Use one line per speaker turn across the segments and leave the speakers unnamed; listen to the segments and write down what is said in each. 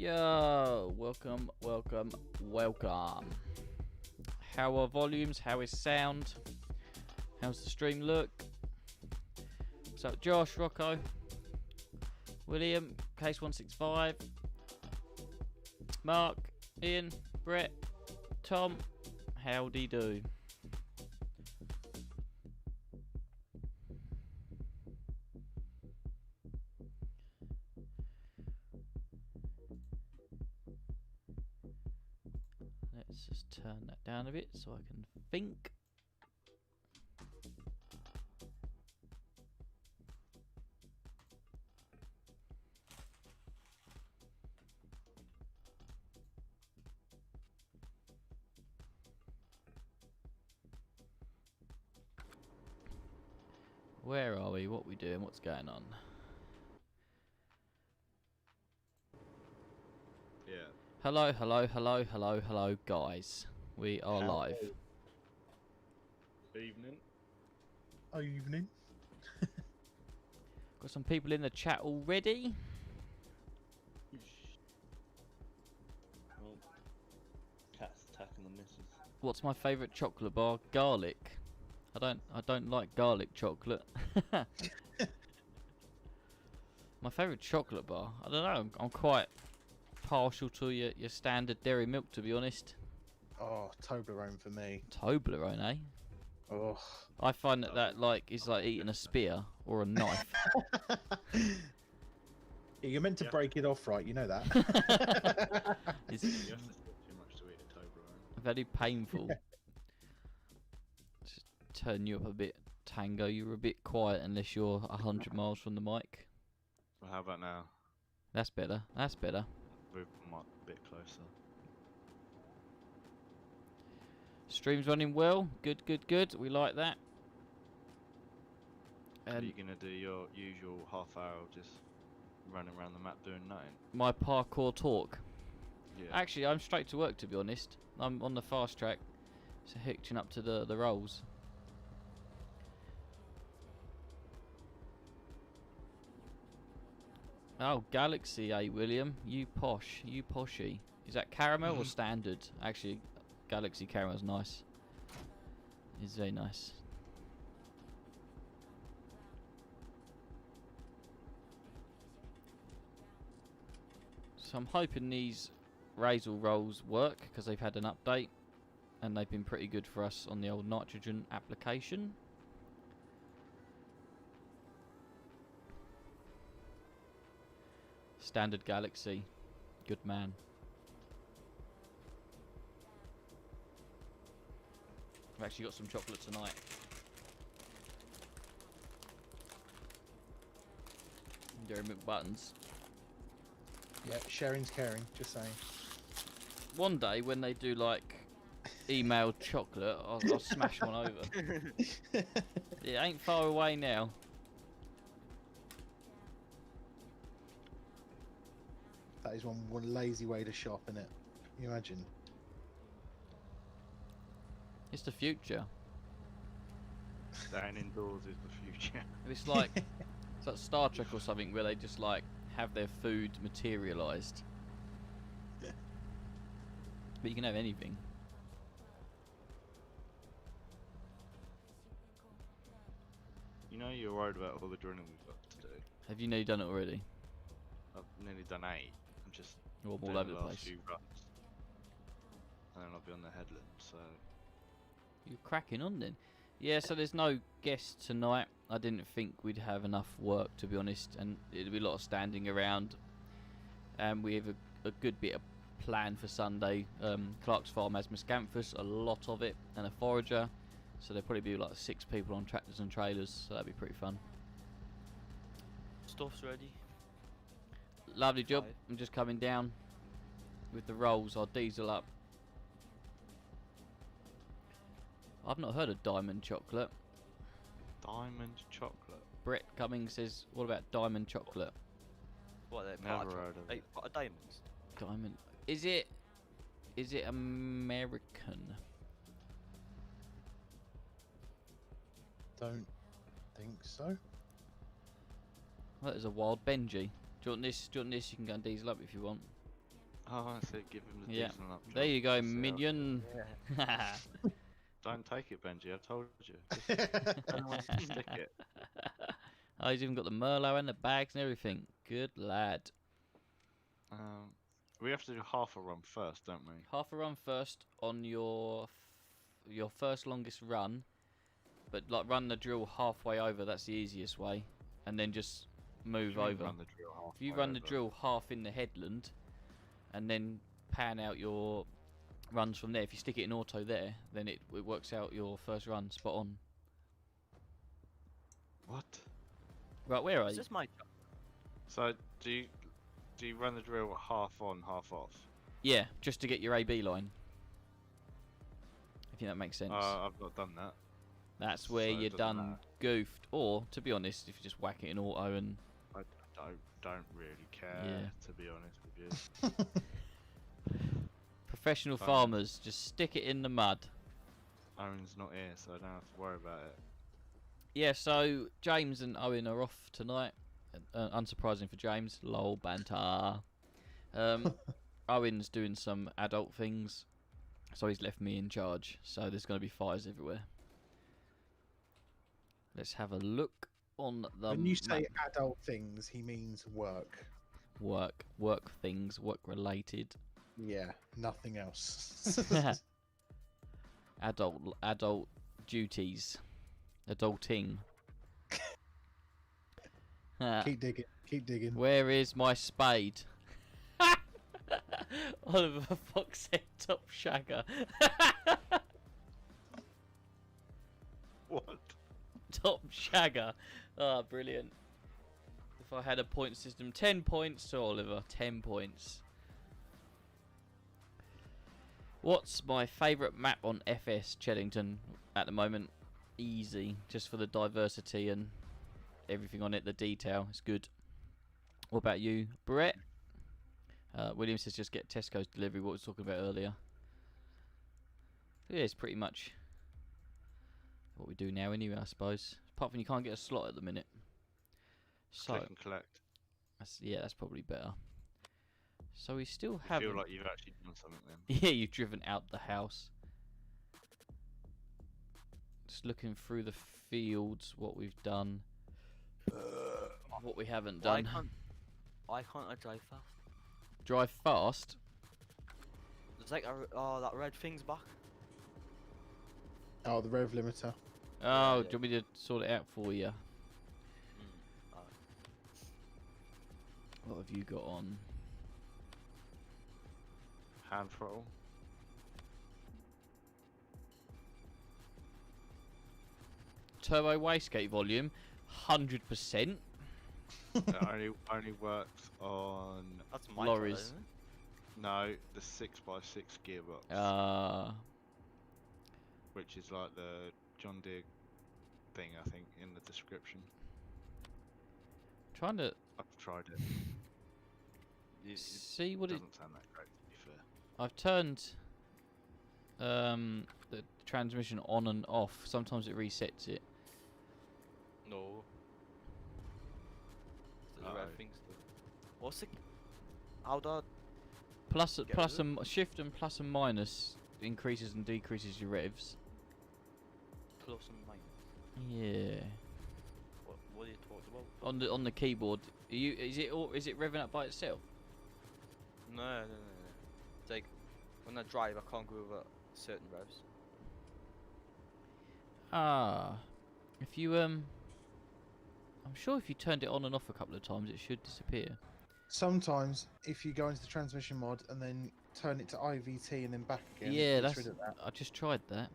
Yo, welcome. How are volumes? How is sound? How's the stream look? What's up, Josh, Rocco, William, Case 165, Mark, Ian, Brett, Tom? Howdy do. Let's just turn that down a bit so I can think. Where are we? What are we doing? What's going on?
Yeah.
Hello, guys. We are live.
Evening.
Evening.
Got some people in the chat already.
Oh, cat's attacking the missus.
What's my favourite chocolate bar? Garlic. I don't like garlic chocolate. My favourite chocolate bar. I don't know. I'm quite partial to your standard dairy milk, to be honest.
Oh, Toblerone for me.
Toblerone, eh?
Oh.
I find that like is like eating a spear or a knife.
You're meant to break it off, right? You know that.
It's
You have to talk too much to eat a Toblerone.
very painful. Just turn you up a bit, Tango. You're a bit quiet unless you're 100 miles from the mic.
Well, how about now?
That's better. That's better.
Move the mic a bit closer.
Stream's running well. Good. We like that.
Are you gonna do your usual half hour just running around the map doing nothing?
My parkour talk.
Yeah.
Actually, I'm straight to work, to be honest. I'm on the fast track, so hitching up to the rolls. Oh, Galaxy, William. You poshy. Is that caramel or standard? Actually, Galaxy caramel's nice. It's very nice. So I'm hoping these Razor rolls work because they've had an update and they've been pretty good for us on the old nitrogen application. Standard Galaxy. Good man. I've actually got some chocolate tonight. Dairy milk buttons.
Yeah, sharing's caring, just saying.
One day when they do like emailed chocolate, I'll smash one over. It ain't far away now.
That is one lazy way to shop, isn't it? Can you imagine?
It's the future.
Staying indoors is the future.
It's like Star Trek or something where they just like have their food materialised. But you can have anything.
You know you're worried about all the drilling we've got to do.
Have you nearly done it already?
I've nearly done 8. I'm just
You're all
doing
over the
last
place.
few runs. And then I'll be on the headland, so...
You're cracking on then. Yeah, so there's no guests tonight. I didn't think we'd have enough work, to be honest, and it'll be a lot of standing around. And we have a good bit of plan for Sunday. Clark's farm has miscanthus, a lot of it, and a forager. So there'll probably be like 6 people on tractors and trailers, so that'd be pretty fun.
Stuff's ready.
Lovely job.
5.
I'm just coming down with the rolls. I'll diesel up. I've not heard of diamond chocolate.
Diamond chocolate?
Brett Cummings says, what about diamond chocolate?
What, they're
Never heard of it.
Part of diamonds?
Diamond. Is it American?
Don't think so.
Well, that is a wild Benji. Do you want this? You can go and diesel up if you want.
Oh, I said give him the
Yeah.
diesel up.
There
job.
you go,
That's it.
minion.
Don't take it, Benji. I told you. Just stick it.
Oh, he's even got the Merlot and the bags and everything. Good lad.
We have to do half a run first, don't we?
Half a run first on your first longest run, but like run the drill halfway over. That's the easiest way, and then just move
What do you mean
over.
Run the drill
If you
halfway
run the
over?
drill half in the headland, and then pan out your runs from there. If you stick it in auto there, then it works out your first run spot on.
What?
Right, where are
Is
you?
this my
So do you run the drill half on, half off?
Yeah, just to get your AB line. I think that makes sense.
I've not done that.
That's where
so it
you're
doesn't
done
matter.
goofed. Or, to be honest, if you just whack it in auto and
I don't really care,
Yeah.
to be honest with you.
professional
Fine.
farmers, just stick it in the mud.
Owen's not here, so I don't have to worry about it.
Yeah, so James and Owen are off tonight. Unsurprising for James. Lol, banter. Owen's doing some adult things, so he's left me in charge. So there's going to be fires everywhere. Let's have a look on the
When you say
map.
adult things, he means work.
Work things, work related.
Yeah, nothing else.
Adult duties. Adulting.
Keep digging. Keep digging.
Where is my spade? Oliver Fox said top shagger.
What?
Top shagger. Ah, brilliant. If I had a point system, 10 points to Oliver. 10 points. What's my favourite map on FS Chellington at the moment? Easy, just for the diversity and everything on it, the detail. It's good. What about you, Brett? William says just get Tesco's delivery, what we were talking about earlier. Yeah, it's pretty much what we do now anyway, I suppose. Apart from you can't get a slot at the minute. So,
Click and collect.
that's probably better. So we still
I
have.
feel like you've actually done something then.
Yeah, you've driven out the house. Just looking through the fields, what we've done, what we haven't done.
Why can't I drive fast?
Drive fast.
There's like that red thing's back.
Oh, the rev limiter.
Oh,
yeah.
do you want me to sort it out for you?
Alright.
What have you got on?
Hand throttle.
Turbo wastegate volume, 100%.
It only works on
That's my
Lorries.
car, isn't it?
no the 6x6 gearbox, which is like the John Deere thing, I think, in the description.
Trying to
I've tried it. It
see what it.
doesn't sound that great, to be fair.
I've turned the transmission on and off. Sometimes it resets it.
No. The
Uh-oh.
red thing's still. What's the? How do I?
Plus,
Get
plus
rid of
and shift and plus and minus increases and decreases your revs.
Plus and minus.
Yeah.
What are you talking about?
On the keyboard, is it revving up by itself?
No. It's like when I drive, I can't go over certain revs.
If you I'm sure if you turned it on and off a couple of times, it should disappear.
Sometimes, if you go into the transmission mod and then turn it to IVT and then back again, it
Yeah,
gets
that's.
rid of that.
I just tried that.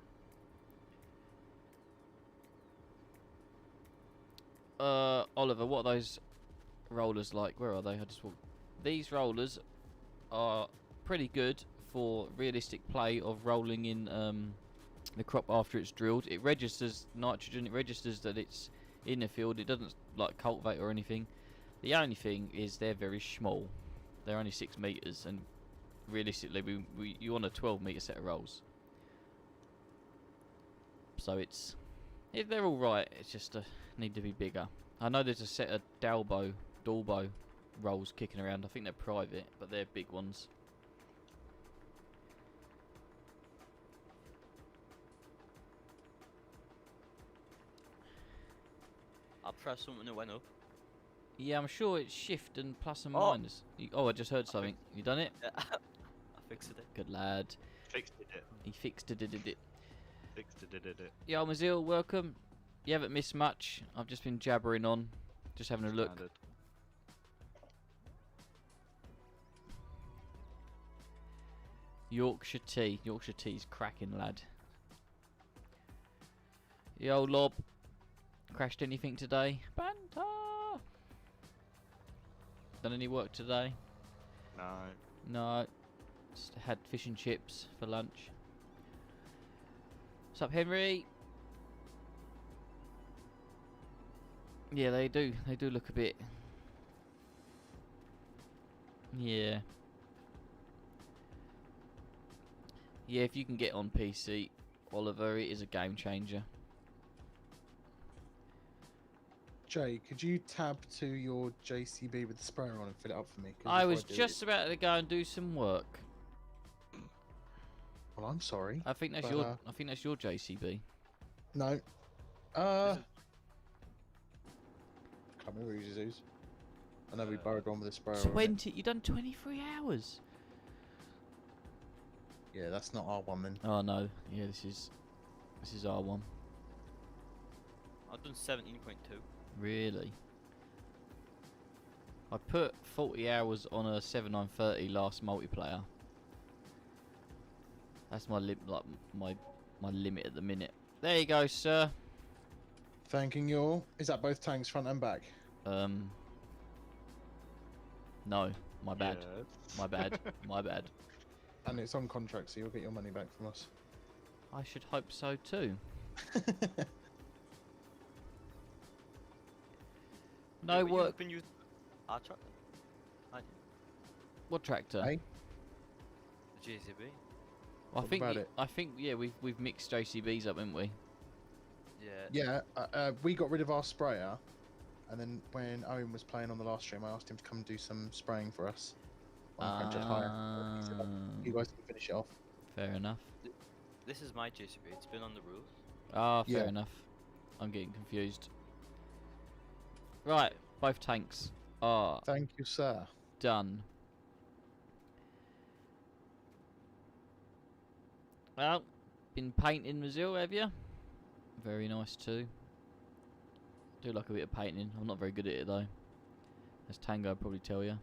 Oliver, what are those rollers like? Where are they? I just walked. These rollers are pretty good for realistic play of rolling in the crop after it's drilled. It registers nitrogen. It registers that it's in the field. It doesn't like cultivate or anything. The only thing is they're very small. They're only 6 meters, and realistically, you want a 12-meter set of rolls. So it's if they're all right, it's just need to be bigger. I know there's a set of Dalbo rolls kicking around. I think they're private, but they're big ones.
press something that went up.
Yeah, I'm sure it's shift and plus and
Oh.
minus. Oh, I just heard something. You done it?
Yeah. I fixed it.
Good lad.
Fixed it.
He fixed it.
Fixed it.
Yo, Mazil, welcome. You haven't missed much. I've just been jabbering on, just having a look.
Standard.
Yorkshire tea. Yorkshire tea's cracking, lad. Yo, Lob. Crashed anything today? Banter! Done any work today?
No.
No. Just had fish and chips for lunch. What's up, Henry? Yeah, they do. They do look a bit. Yeah. Yeah, if you can get on PC, Oliver, it is a game changer.
Jay, could you tab to your JCB with the sprayer on and fill it up for me? 'Cause
I
if
was
do
just about to go and do some work.
Well, I'm sorry.
I think that's
But,
your. I think that's your JCB.
No. Can't remember whose. I know we borrowed one with a sprayer on it.
20. You done 23 hours.
Yeah, that's not our one then.
Oh no. Yeah, this is R1.
I've done 17.2.
Really? I put 40 hours on a 7930 last multiplayer. That's my my limit at the minute. There you go, sir.
Thanking you all. Is that both tanks front and back?
No, my bad.
Yes.
My bad. My bad.
And it's on contract, so you'll get your money back from us.
I should hope so too. No work.
You've been using our tractor?
What tractor?
Hey?
The JCB?
I
What
think
about it?
I think yeah, we've mixed JCBs up, haven't we?
Yeah.
Yeah, we got rid of our sprayer, and then when Owen was playing on the last stream, I asked him to come and do some spraying for us. On Crankjet Hire. He said, you guys can finish it off.
Fair enough.
This is my JCB. It's been on the rules.
Ah, fair
Yeah.
enough. I'm getting confused. Right, both tanks are
Thank you, sir.
done. Well, been painting Brazil, have you? Very nice too. Do like a bit of painting. I'm not very good at it though. As Tango would probably tell you.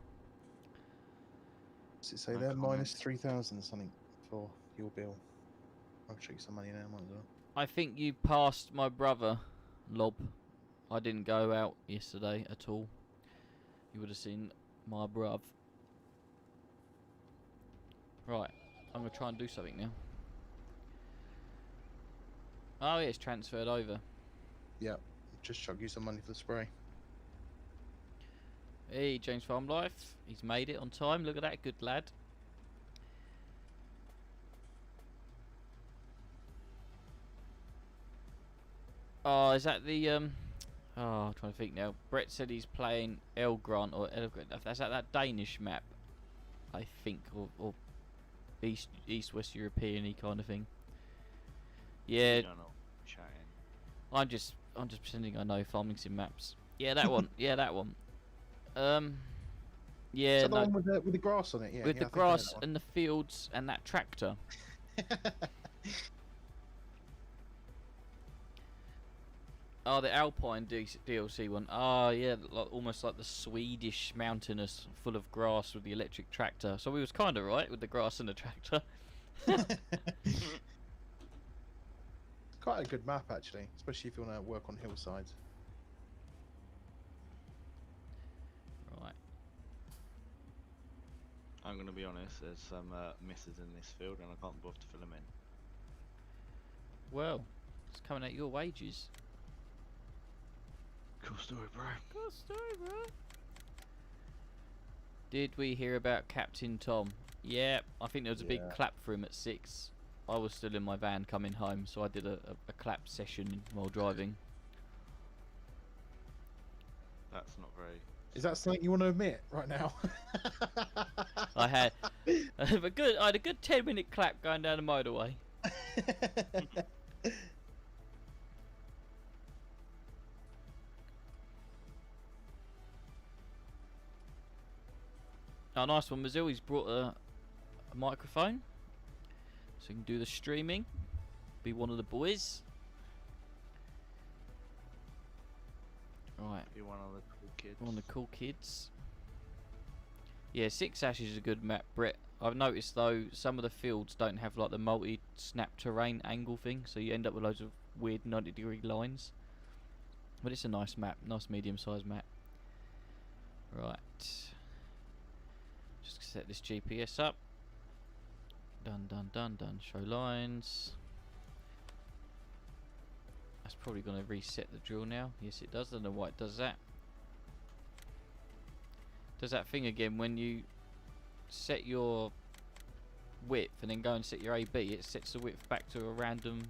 Does it say
No
there?
comment.
Minus 3,000 something for your bill. I'll show you some money now, might as well.
I think you passed my brother, Lob. I didn't go out yesterday at all. You would have seen my bruv. Right, I'm going to try and do something now. Oh, yeah, it's transferred over.
Yeah, just chuck you some money for the spray.
Hey, James Farm Life. He's made it on time. Look at that, good lad. Oh, is that the oh, I'm trying to think now. Brett said he's playing Elgrant or Elgrant. That's that Danish map, I think, or East West European-y kind of thing. Yeah,
You don't know. Chatting.
I'm just pretending I know farming sim maps. Yeah, that one. Yeah, that one. Yeah,
Is that the
no,
one with the grass on it? Yeah.
with
yeah,
the
I think I know
grass
that one.
and the fields and that tractor. Oh, the Alpine DLC one. Oh, yeah, like, almost like the Swedish mountainous, full of grass with the electric tractor. So we was kind of right with the grass and the tractor.
Quite a good map, actually, especially if you want to work on hillsides.
Right.
I'm going to be honest, there's some misses in this field and I can't bother to fill them in.
Well, it's coming at your wages.
Cool story, bro.
Good story, bro. Did we hear about Captain Tom? Yeah, I think there was a big
Yeah.
clap for him at 6. I was still in my van coming home, so I did a clap session while driving.
That's not very...
Is that something you want to admit right now?
I had I had a good 10-minute clap going down the motorway. Oh, nice one, Mazil. He's brought a microphone, so he can do the streaming. Be one of the boys. Right.
Be one of the cool kids.
One of the cool kids. Yeah, Six Ash is a good map, Brett. I've noticed though some of the fields don't have like the multi-snap terrain angle thing, so you end up with loads of weird 90-degree lines. But it's a nice map, nice medium-sized map. Right. Just set this GPS up. Done. Show lines. That's probably going to reset the drill now. Yes, it does. I don't know why it does that. Does that thing again when you set your width and then go and set your AB, it sets the width back to a random.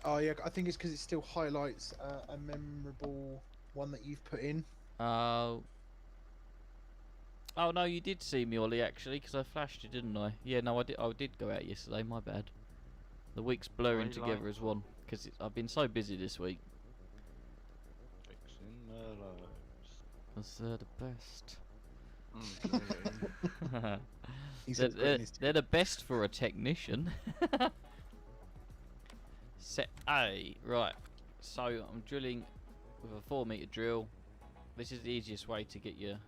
Oh yeah, I think it's because it still highlights a memorable one that you've put in.
Oh no, you did see me, Ollie, actually, because I flashed it, didn't I? Yeah, no, I did go out yesterday. My bad. The week's blurring
What do you
together
like?
as one because I've been so busy this week.
Fixing their lives.
Because they're the best.
He says
They're the best for a technician. Set A. Right. So I'm drilling with a 4-meter drill. This is the easiest way to get your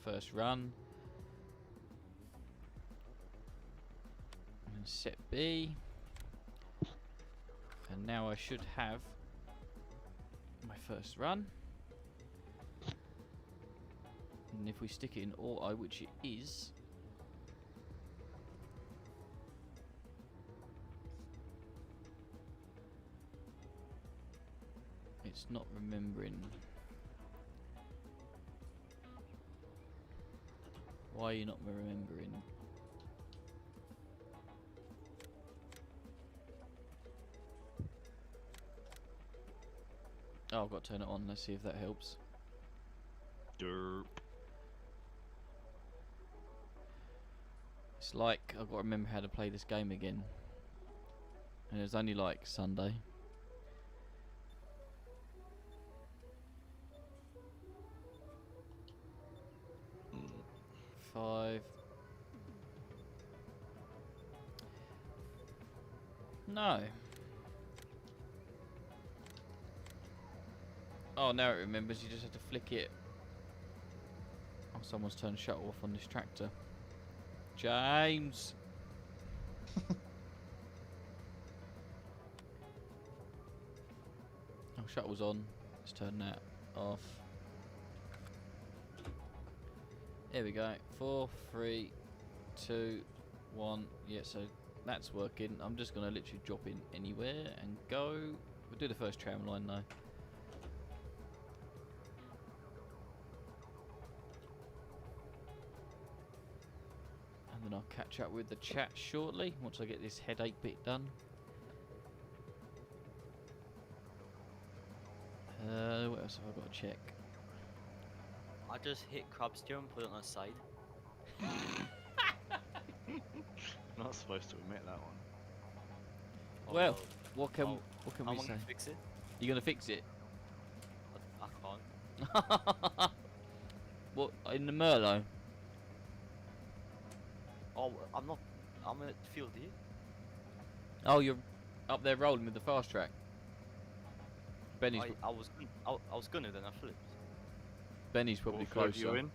first run. And set B. And now I should have my first run. And if we stick it in auto, which it is, it's not remembering. Why are you not remembering? Oh, I've got to turn it on. Let's see if that helps.
Derp.
It's like I've got to remember how to play this game again. And it's only like Sunday. Five. No. Oh, now it remembers. You just have to flick it. Oh, someone's turned shuttle off on this tractor. James. Oh, shuttle's on. Let's turn that off. There we go. 4, 3, 2, 1. Yeah, so that's working. I'm just gonna literally drop in anywhere and go. We'll do the first tram line though. And then I'll catch up with the chat shortly once I get this headache bit done. What else have I got to check?
I just hit crab steer and put it on the side.
Not supposed to admit that one.
Well, what can
oh,
we
I'm
say?
gonna fix it.
You gonna fix it?
I can't.
What, in the Merlot?
Oh, I'm not. I'm in the field here.
Oh, you're up there rolling with the fast track. Benny's
I was gonna, then I flipped.
Benny's probably
What field
closer.
you in?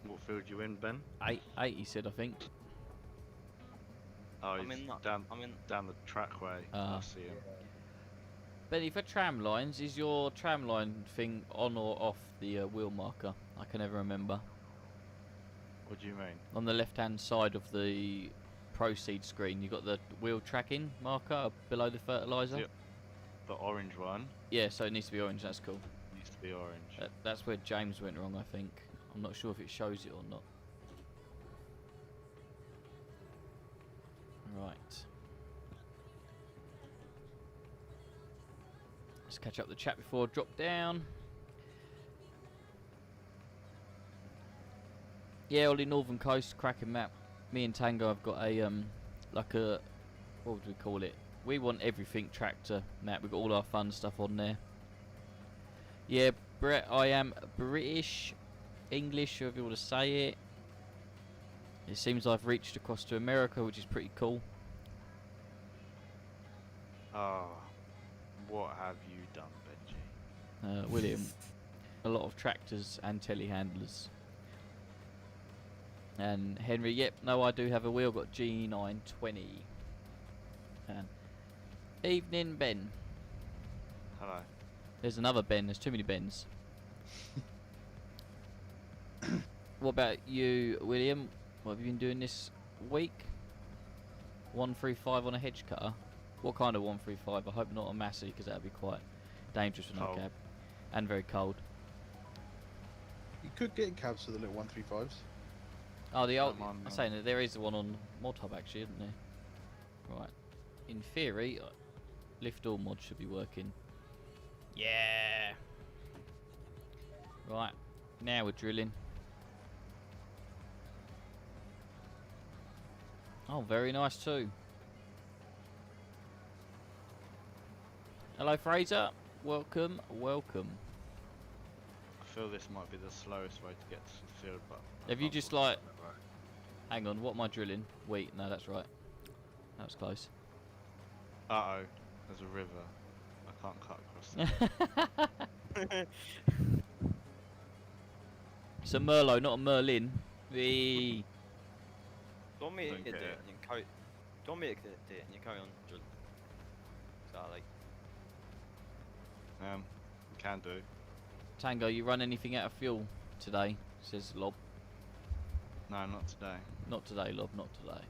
What field you in, Ben?
8, he said, I think.
Oh,
I'm
he's
in that-
down
I'm in-
down the trackway.
Ah.
I see him.
Benny, for tram lines, is your tram line thing on or off the wheel marker? I can never remember.
What do you mean?
On the left-hand side of the proceed screen, you got the wheel tracking marker below the fertilizer.
Yep. The orange one
Yeah, so it needs to be orange. That's cool.
needs to be orange.
That's where James went wrong, I think. I'm not sure if it shows it or not. Right. Let's catch up the chat before I drop down. Yeah, Ollie, Northern Coast, cracking map. Me and Tango have got a like a, what would we call it? We want everything tractor map. We've got all our fun stuff on there. Yeah, Brett. I am British, English, however you want to say it. It seems I've reached across to America, which is pretty cool.
Ah, what have you done, Benji?
William, a lot of tractors and telehandlers. And Henry, yep, no, I do have a wheel. Got G920. And evening, Ben.
Hello.
There's another Ben. There's too many Bens. What about you, William? What have you been doing this week? 135 on a hedge cutter. What kind of 135? I hope not a Massey, because that would be quite dangerous with no
Cold.
cab. And very cold.
You could get cabs for the little 135s.
Oh, the old.
Come on,
I'm saying that there is one on Mod Hub actually, isn't there? Right. In theory, lift all mod should be working. Yeah. Right. Now we're drilling. Oh, very nice too. Hello, Fraser. Welcome, welcome.
I feel this might be the slowest way to get to the field, but... I
Have you
can't
just,
put
like-
it that way.
Hang on, what am I drilling? Wait, no, that's right. That was close.
Uh-oh, there's a river. I can't cut across that.
It's a Merlot, not a Merlin. Wee.
Do you want me to
Don't
do
get
it
it.
and you carry? Do you want me to do it and you carry on drilling? Is that like?
Can do.
Tango, you run anything out of fuel today? Says Lob.
No, not today.
Not today, Lob, not today.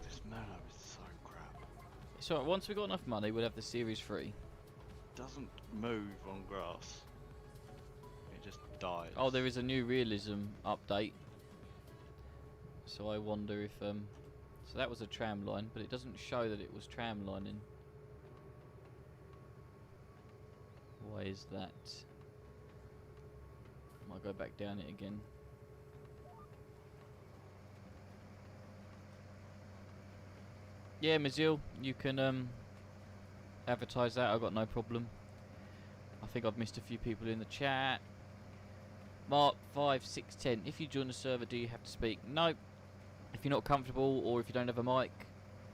This Merlot is so crap.
It's alright, once we've got enough money, we'll have the Series 3.
Doesn't move on grass. It just dies.
Oh, there is a new realism update. So I wonder if, so that was a tram line, but it doesn't show that it was tram lining. Why is that? Might go back down it again. Yeah, Mazil, you can advertise that. I've got no problem. I think I've missed a few people in the chat. Mark 5610. If you join the server, do you have to speak? No. If you're not comfortable or if you don't have a mic,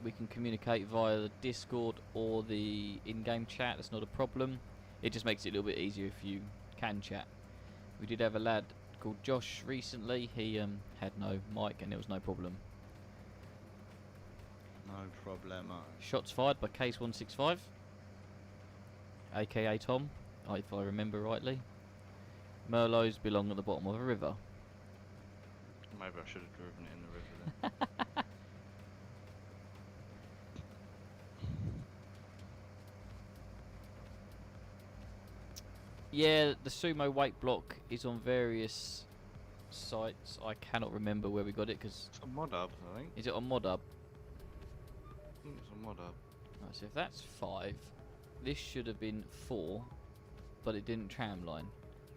we can communicate via the Discord or the in-game chat. That's not a problem. It just makes it a little bit easier if you can chat. We did have a lad called Josh recently. He had no mic and there was no problem.
No problemo.
Shots fired by Case 165, aka Tom, if I remember rightly. Merlots belong at the bottom of a river.
Maybe I should have driven it in the river then.
Yeah, the sumo weight block is on various sites. I cannot remember where we got it because
It's on Mod Hub, I think.
is it on Mod Hub?
I think it's on Mod Hub.
Right, so if that's 5, this should have been 4, but it didn't tramline.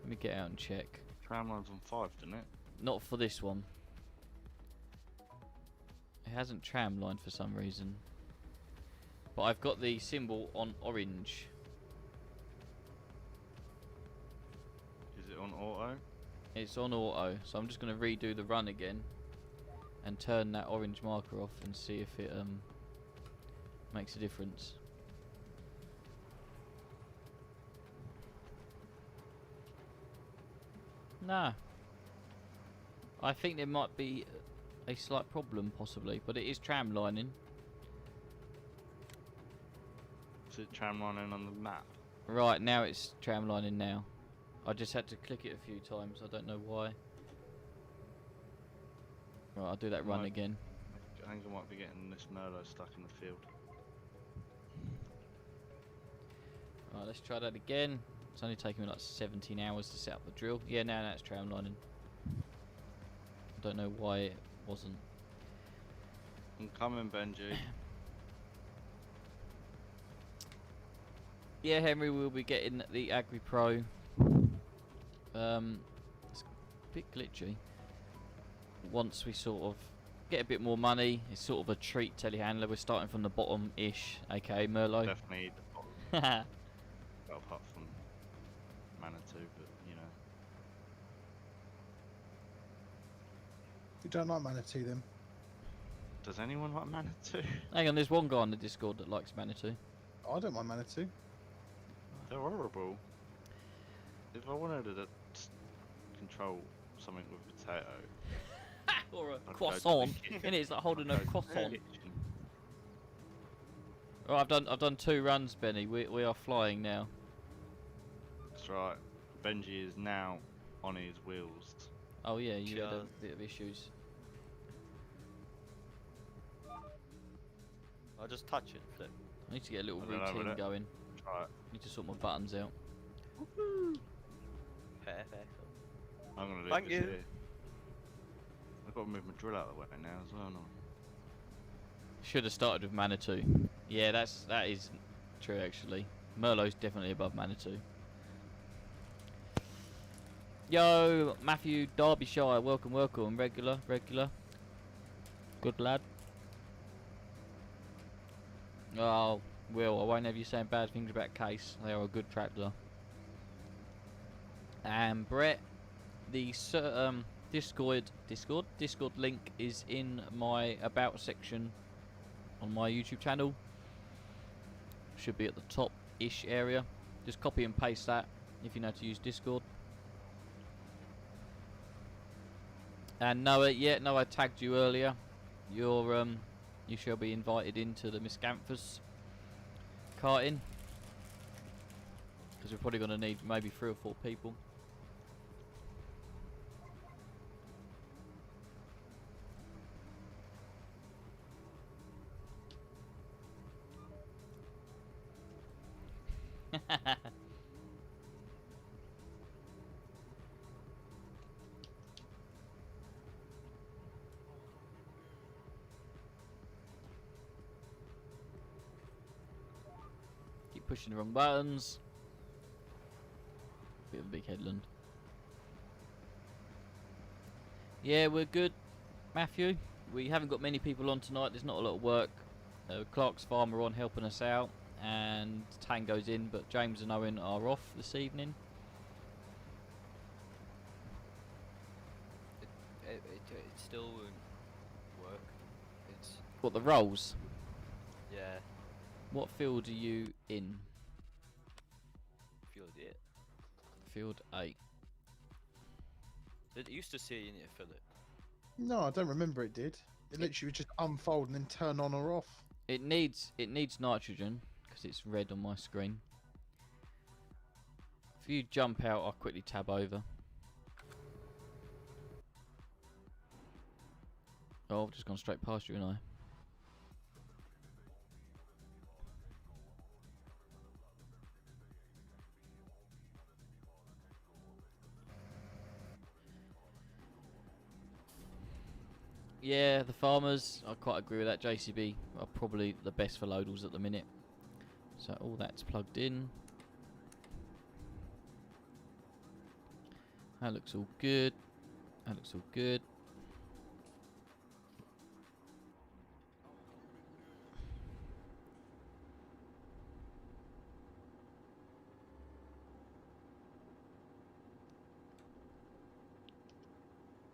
Let me get out and check.
Tramline's on 5, didn't it?
Not for this one. It hasn't tramlined for some reason. But I've got the symbol on orange.
Is it on auto?
It's on auto, so I'm just going to redo the run again and turn that orange marker off and see if it makes a difference. Nah. I think there might be a slight problem possibly, but it is tram lining.
Is it tramlining on the map?
Right, now it's tram lining now. I just had to click it a few times, I don't know why. Right, I'll do that run
Might-
again.
I think I might be getting this Merlot stuck in the field.
Right, let's try that again. It's only taken me like 17 hours to set up the drill. Yeah, now that's tram lining. I don't know why it wasn't.
I'm coming, Benji.
Yeah, Henry will be getting the Agri Pro. It's a bit glitchy. Once we sort of get a bit more money. It's sort of a treat telehandler. We're starting from the bottom-ish, aka Merlot.
Definitely the bottom. Well, apart from Manitou, but you know.
You don't like Manitou then?
Does anyone like Manitou?
Hang on, there's one guy on the Discord that likes Manitou.
I don't mind Manitou.
They're horrible. If I wanted to control something with a potato,
Or a
I'd go to the
croissant.
kitchen.
And it's like holding
I'd
a
go to the
croissant.
kitchen.
Oh, I've done 2 runs, Benny. We are flying now.
That's right. Benji is now on his wheels.
Oh yeah, you had a
Cheers.
bit of issues.
I'll just touch it, flip.
I need to get a little
I don't know,
routine
will it?
going.
Try it.
Need to sort my buttons out.
Perfect.
I'm gonna do
Thank
this
you.
here. I've got to move my drill out of the way now as well. No.
Should have started with Manitou. Yeah, that is true actually. Merlot's definitely above Manitou. Yo, Matthew Derbyshire, welcome, welcome. Regular. Good lad. Oh, Will, I won't have you saying bad things about Case. They are a good tractor. And Brett, the Discord link is in my about section on my YouTube channel. Should be at the top-ish area. Just copy and paste that if you know how to use Discord. And Noah, yeah, Noah tagged you earlier. You're you shall be invited into the Miscanthus karting. Because we're probably going to need maybe 3 or 4 people. Keep pushing the wrong buttons. Bit of a big headland. Yeah, we're good, Matthew. We haven't got many people on tonight. There's not a lot of work. Clark's Farm are on helping us out, and Tango's in, but James and Owen are off this evening.
It still won't work. It's
What, the rolls?
yeah,
What field are you in?
feel it.
Field 8.
It used to say you need to fill it.
No, I don't remember it did. It literally would just unfold and then turn on or off.
It needs nitrogen because it's red on my screen. If you jump out, I'll quickly tab over. Oh, I've just gone straight past you, and I. Yeah, the farmers, I quite agree with that. JCB are probably the best for loadals at the minute. So all that's plugged in. That looks all good. That looks all good.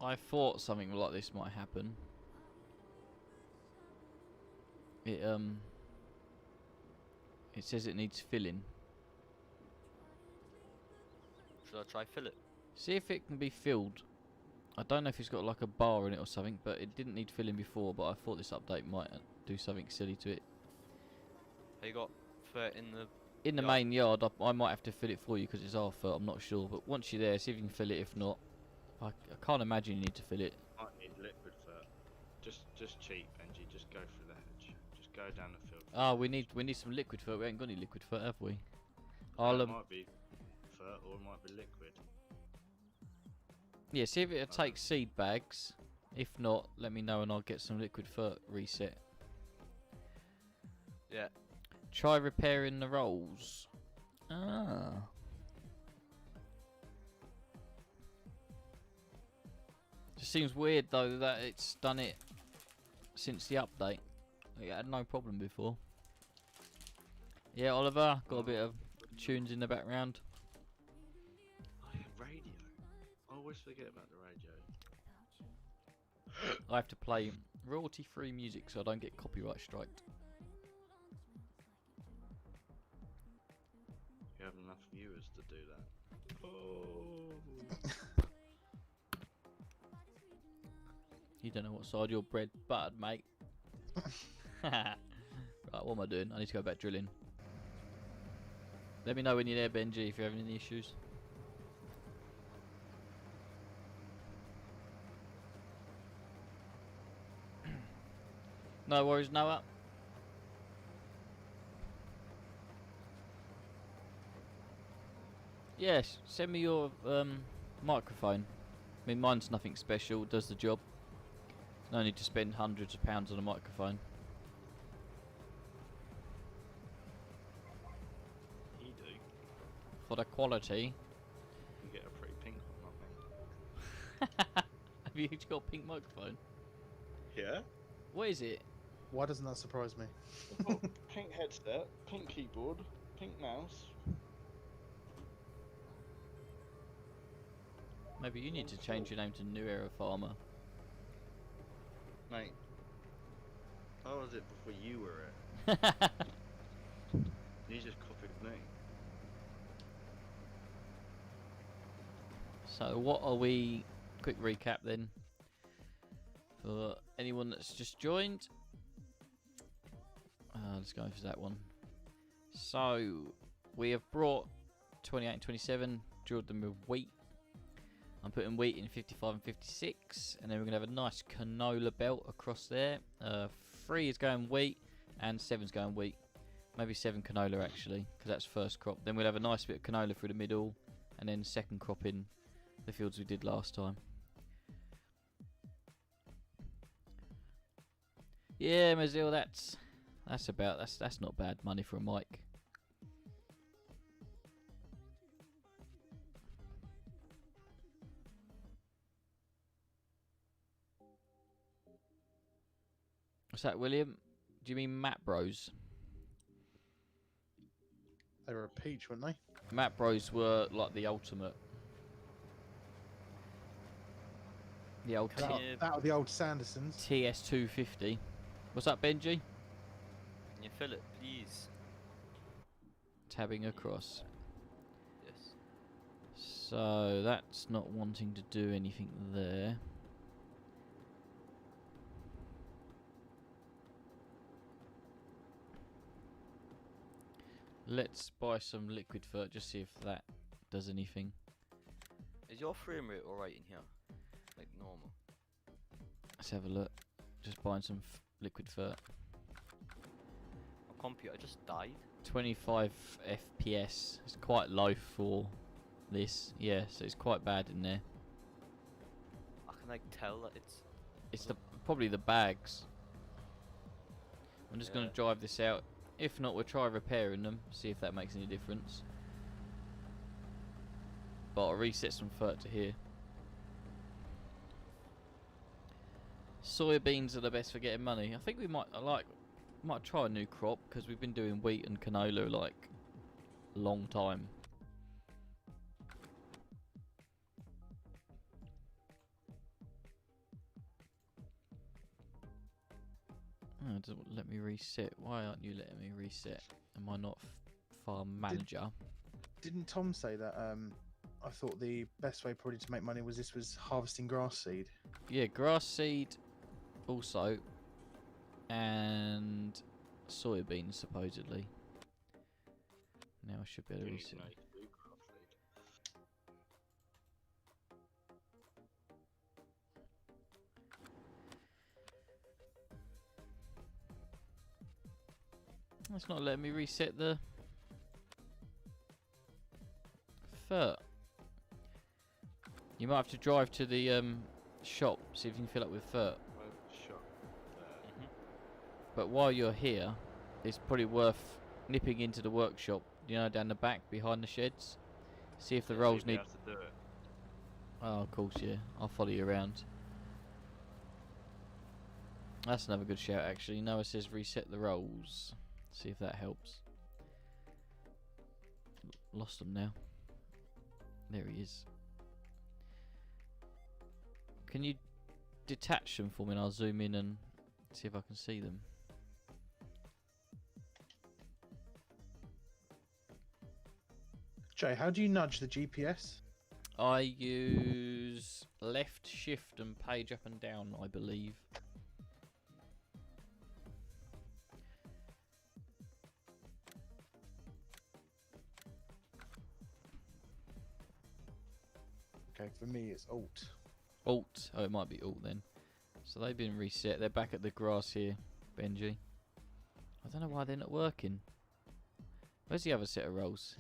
I thought something like this might happen. It says it needs filling.
Should I try fill it?
See if it can be filled. I don't know if it's got like a bar in it or something, but it didn't need filling before, but I thought this update might do something silly to it.
Have you got for
In the
yard?
main yard, I might have to fill it for you because it's our foot, I'm not sure. But once you're there, see if you can fill it. If not, I can't imagine you need to fill it.
Might need liquid for just cheap, Benji. Just go through the hedge. Just go down the field.
Ah, we need some liquid foot. We ain't got any liquid foot, have we?
It
I'll
might be fur or it might be liquid.
yeah, see if it takes seed bags. If not, let me know and I'll get some liquid foot reset.
Yeah.
Try repairing the rolls. Ah. Just seems weird though that it's done it since the update. It had no problem before. Yeah, Oliver, got a bit of tunes in the background.
Oh, yeah, radio. I always forget about the radio.
I have to play royalty-free music so I don't get copyright striked.
You have enough viewers to do that. Oh.
You don't know what side your bread buttered, mate. Right, what am I doing? I need to go back drilling. Let me know when you're there, Benji, if you're having any issues. No worries, Noah. Yes, send me your microphone. I mean, mine's nothing special, does the job. No need to spend hundreds of pounds on a microphone.
You do.
For the quality.
You get a pretty pink one, I think.
Have you got a pink microphone?
Yeah?
What is it?
Why doesn't that surprise me?
Pink headset, pink keyboard, pink mouse.
Maybe you need to change your name to New Era Farmer.
Mate, I was it before you were it. You just copied me.
So what are we... Quick recap then. For anyone that's just joined. Let's go for that one. So, we have brought 28 and 27, drilled them with wheat. I'm putting wheat in 55 and 56, and then we're going to have a nice canola belt across there. 3 is going wheat, and 7's going wheat. Maybe 7 canola actually, because that's first crop. Then we'll have a nice bit of canola through the middle, and then second crop in the fields we did last time. Yeah, Mazil, that's not bad money for a mic. What's that, William? Do you mean Map Bros?
They were a peach, weren't they?
Map Bros were like the ultimate. The old
That or the old Sandersons.
TS250. What's up, Benji?
Can you fill it, please?
Tabbing across.
Yes.
So that's not wanting to do anything there. Let's buy some liquid fert, just see if that does anything.
Is your frame rate alright in here? Like normal?
Let's have a look. Just buying some liquid fert.
My computer just died.
25 FPS. It's quite low for this. Yeah, so it's quite bad in there.
I can like tell that
It's probably the bags. I'm just going to drive this out. If not, we'll try repairing them, see if that makes any difference. But I'll reset some fert to here. Soybeans are the best for getting money. I think we might try a new crop, because we've been doing wheat and canola like a long time. Oh, it doesn't let me reset. Why aren't you letting me reset? Am I not farm manager?
Didn't Tom say that? I thought the best way probably to make money was harvesting grass seed.
Yeah, grass seed also, and soybeans supposedly. Now I should be able to reset. It's not letting me reset the fert. You might have to drive to the shop, see if you can fill up with fert. But while you're here, it's probably worth nipping into the workshop, you know, down the back behind the sheds. See if the rolls need... Oh, of course, yeah. I'll follow you around. That's another good shout, actually. Noah says reset the roles. See if that helps. Lost them now. There he is. Can you detach them for me and I'll zoom in and see if I can see them?
Jay, how do you nudge the GPS?
I use left shift and page up and down, I believe.
Okay, for me it's Alt.
Alt. Oh, it might be Alt then. So they've been reset. They're back at the grass here, Benji. I don't know why they're not working. Where's the other set of rolls?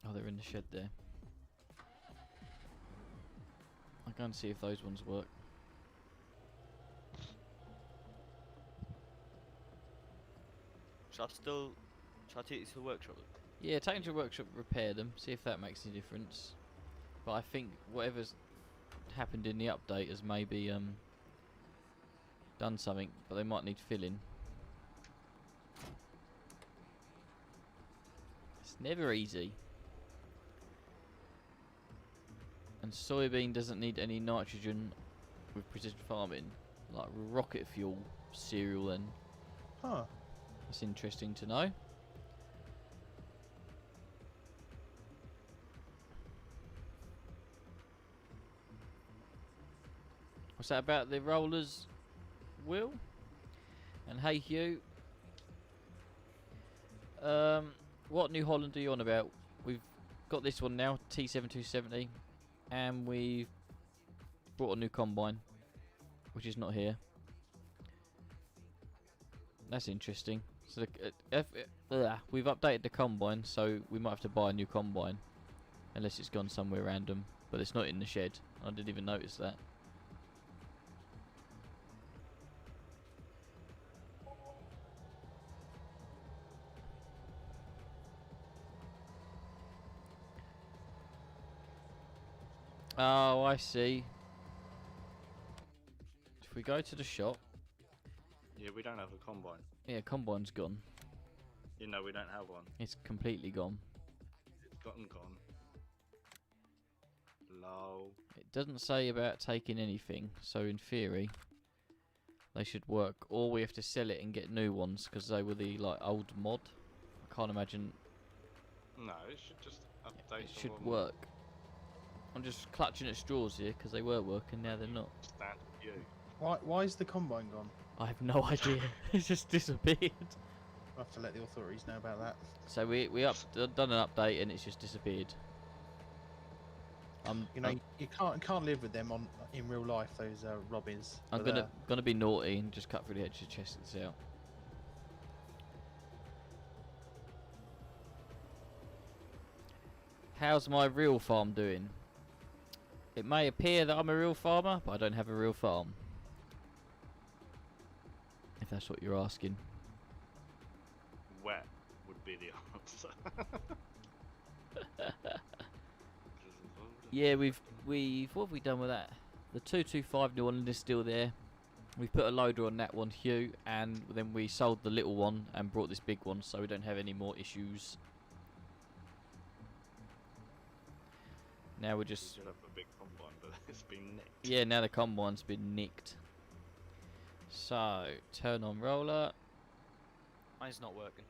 Oh, they're in the shed there. I'll go and see if those ones work.
Shall I take these to the workshop?
Yeah, take them to the workshop, repair them, see if that makes any difference. But I think whatever's happened in the update has maybe done something, but they might need filling. It's never easy. And soybean doesn't need any nitrogen with precision farming, like rocket fuel cereal then.
Huh.
That's interesting to know. What's that about the rollers, Will? And hey Hugh. What New Holland are you on about? We've got this one now, T7270, and we've brought a new combine, which is not here. That's interesting. So we've updated the combine, so we might have to buy a new combine, unless it's gone somewhere random. But it's not in the shed. I didn't even notice that. Oh, I see. If we go to the shop.
Yeah, we don't have a combine.
Yeah, combine's gone.
You know, we don't have one.
It's completely gone.
It's gotten gone. Lol.
It doesn't say about taking anything, so in theory, they should work. Or we have to sell it and get new ones, because they were the like old mod. I can't imagine.
No, it should just update.
It should work. I'm just clutching at straws here, because they were working, now they're not.
Stand you.
Why is the combine gone?
I have no idea. It's just disappeared.
I'll have to let the authorities know about that.
So we done an update and it's just disappeared.
You know, you can't live with them in real life. Those robins.
I'm gonna be naughty and just cut through the edge to chest this out. How's my real farm doing? It may appear that I'm a real farmer, but I don't have a real farm. If that's what you're asking.
Wet would be the answer.
Yeah, we've what have we done with that? The 225 New Holland is still there. We've put a loader on that one, Hugh, and then we sold the little one and brought this big one, so we don't have any more issues. Now we're just.
We should have a big combine, but it's been nicked.
Yeah, now the combine's been nicked. So turn on roller.
Mine's not working.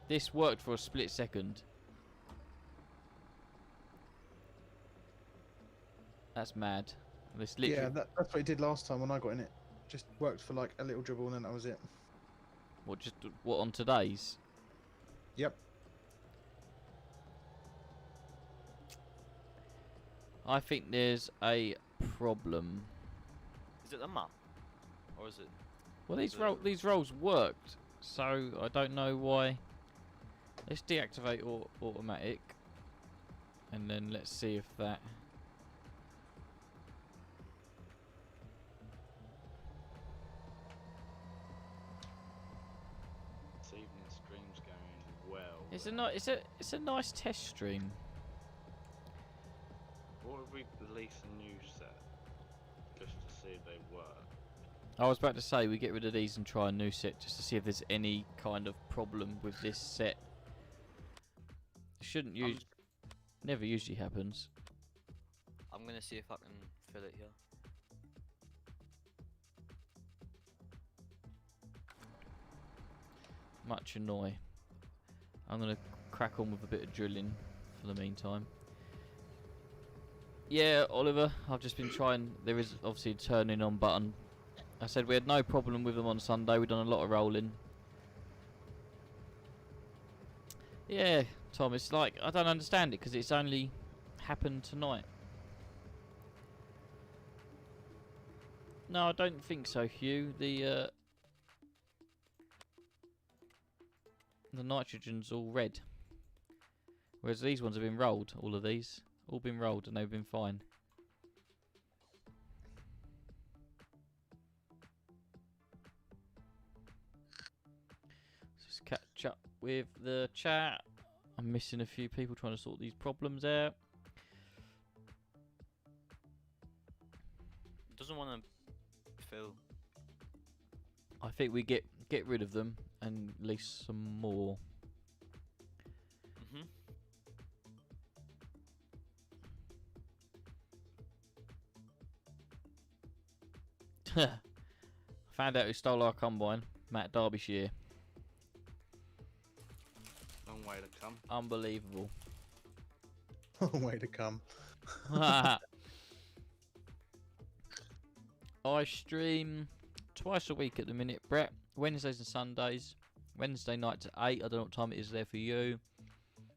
This worked for a split second. That's mad. This literally.
Yeah, that's what it did last time when I got in it. Just worked for like a little dribble and then that was it.
What on today's?
Yep.
I think there's a problem.
Is it the map? Or is it...
Well, these rolls worked, so I don't know why. Let's deactivate automatic, and then let's see if that.
This evening stream's going well.
It's a nice test stream.
What if we release a new set just to see if they work?
I was about to say we get rid of these and try a new set just to see if there's any kind of problem with this set. Shouldn't use. Never usually happens.
I'm gonna see if I can fill it here.
Much annoy. I'm gonna crack on with a bit of drilling for the meantime. Yeah, Oliver, I've just been trying. There is obviously a turning on button. I said we had no problem with them on Sunday. We've done a lot of rolling. Yeah, Tom, it's like I don't understand it because it's only happened tonight. No, I don't think so, Hugh. The nitrogen's all red. Whereas these ones have been rolled, all of these. All been rolled and they've been fine. Let's just catch up with the chat. I'm missing a few people trying to sort these problems out.
Doesn't want to fill.
I think we get rid of them and release some more. Found out who stole our combine. Matt Derbyshire.
Long way to come.
Unbelievable.
Long way to come.
I stream twice a week at the minute, Brett. Wednesdays and Sundays. Wednesday nights at 8. I don't know what time it is there for you.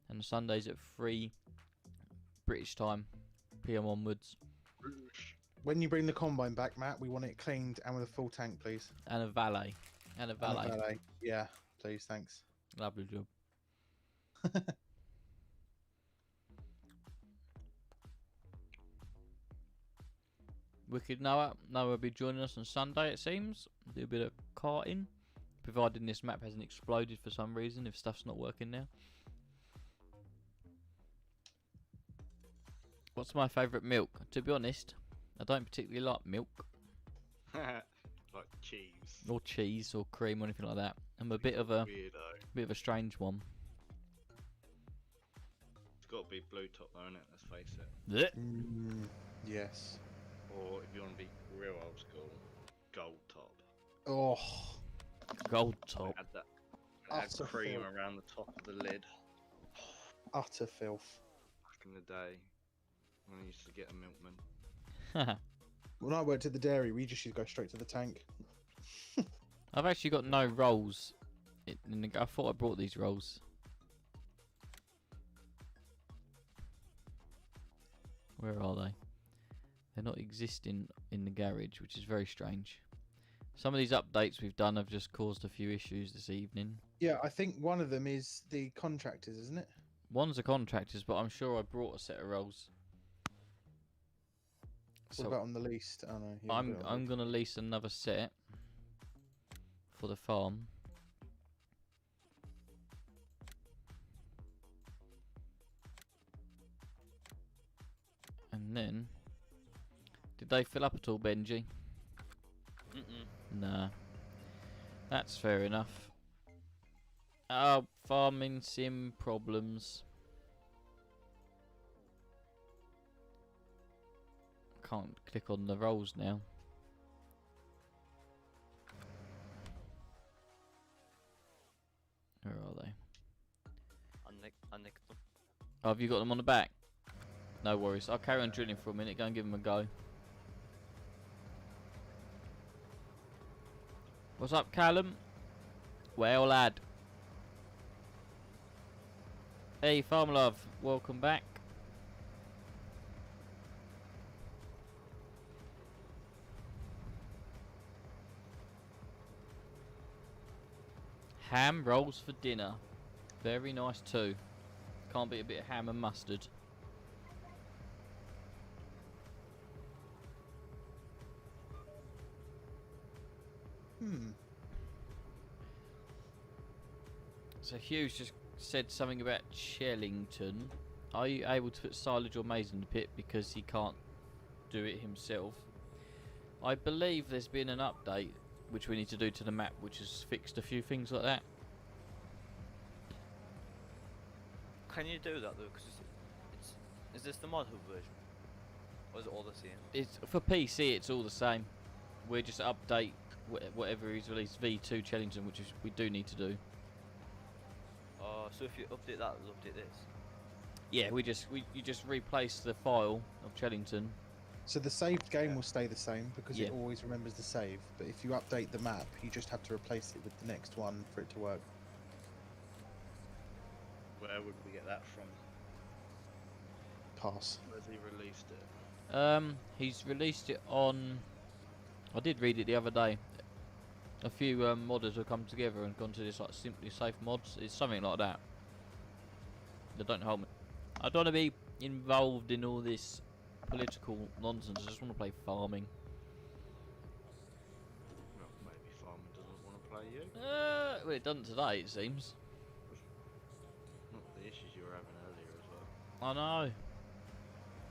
And Sundays at 3 British time, PM onwards.
When you bring the combine back, Matt, we want it cleaned and with a full tank, please.
And a valet. And a valet.
And a valet. Yeah, please, thanks.
Lovely job. Wicked Noah. Noah will be joining us on Sunday, it seems. Do a bit of karting. Providing this map hasn't exploded for some reason, if stuff's not working now. What's my favourite milk? To be honest, I don't particularly like milk.
Like cheese.
Or cheese or cream or anything like that. I'm a bit of a strange one.
It's got to be blue top though, innit? Let's face it.
Yes.
Or if you want to be real old school, gold top.
Oh.
Gold top.
Add that.
Utter
Add cream
filth.
around the top of the lid.
Utter filth.
Back in the day, when I used to get a milkman.
When I worked at the dairy, we just used to go straight to the tank.
I've actually got no rolls. I thought I brought these rolls. Where are they? They're not existing in the garage, which is very strange. Some of these updates we've done have just caused a few issues this evening.
Yeah, I think one of them is the contractors, isn't it?
One's the contractors, but I'm sure I brought a set of rolls.
What about on the leased? Oh, no, you haven't got it on
I'm
the-
gonna lease another set for the farm. And then, did they fill up at all, Benji? Nah. That's fair enough. Oh, farming sim problems. Can't click on the rolls now. Where are they?
I nicked them.
Oh, have you got them on the back? No worries. I'll carry on drilling for a minute. Go and give them a go. What's up, Callum? Well, lad. Hey, Farm Love. Welcome back. Ham rolls for dinner. Very nice too. Can't beat a bit of ham and mustard. So Hugh's just said something about Chellington. Are you able to put silage or maize in the pit because he can't do it himself? I believe there's been an update which we need to do to the map, which has fixed a few things like that.
Can you do that though? Because is this the mod hub version? Or is it all the same?
It's for PC. It's all the same. We just update whatever he's released. V2 Chellington, which we do need to do.
Oh, so if you update that, it'll update this.
Yeah, you just replace the file of Chellington.
So the saved game will stay the same because it always remembers the save. But if you update the map, you just have to replace it with the next one for it to work.
Where would we get that from?
Pass.
Where's he released it?
He's released it on. I did read it the other day. A few modders have come together and gone to this like Simply Safe mods. It's something like that. They don't hold me. I don't want to be involved in all this political nonsense. I just want to play farming.
Well, maybe farming doesn't want to play you.
Well, it doesn't today, it seems.
Not the issues you were having earlier as well.
I know.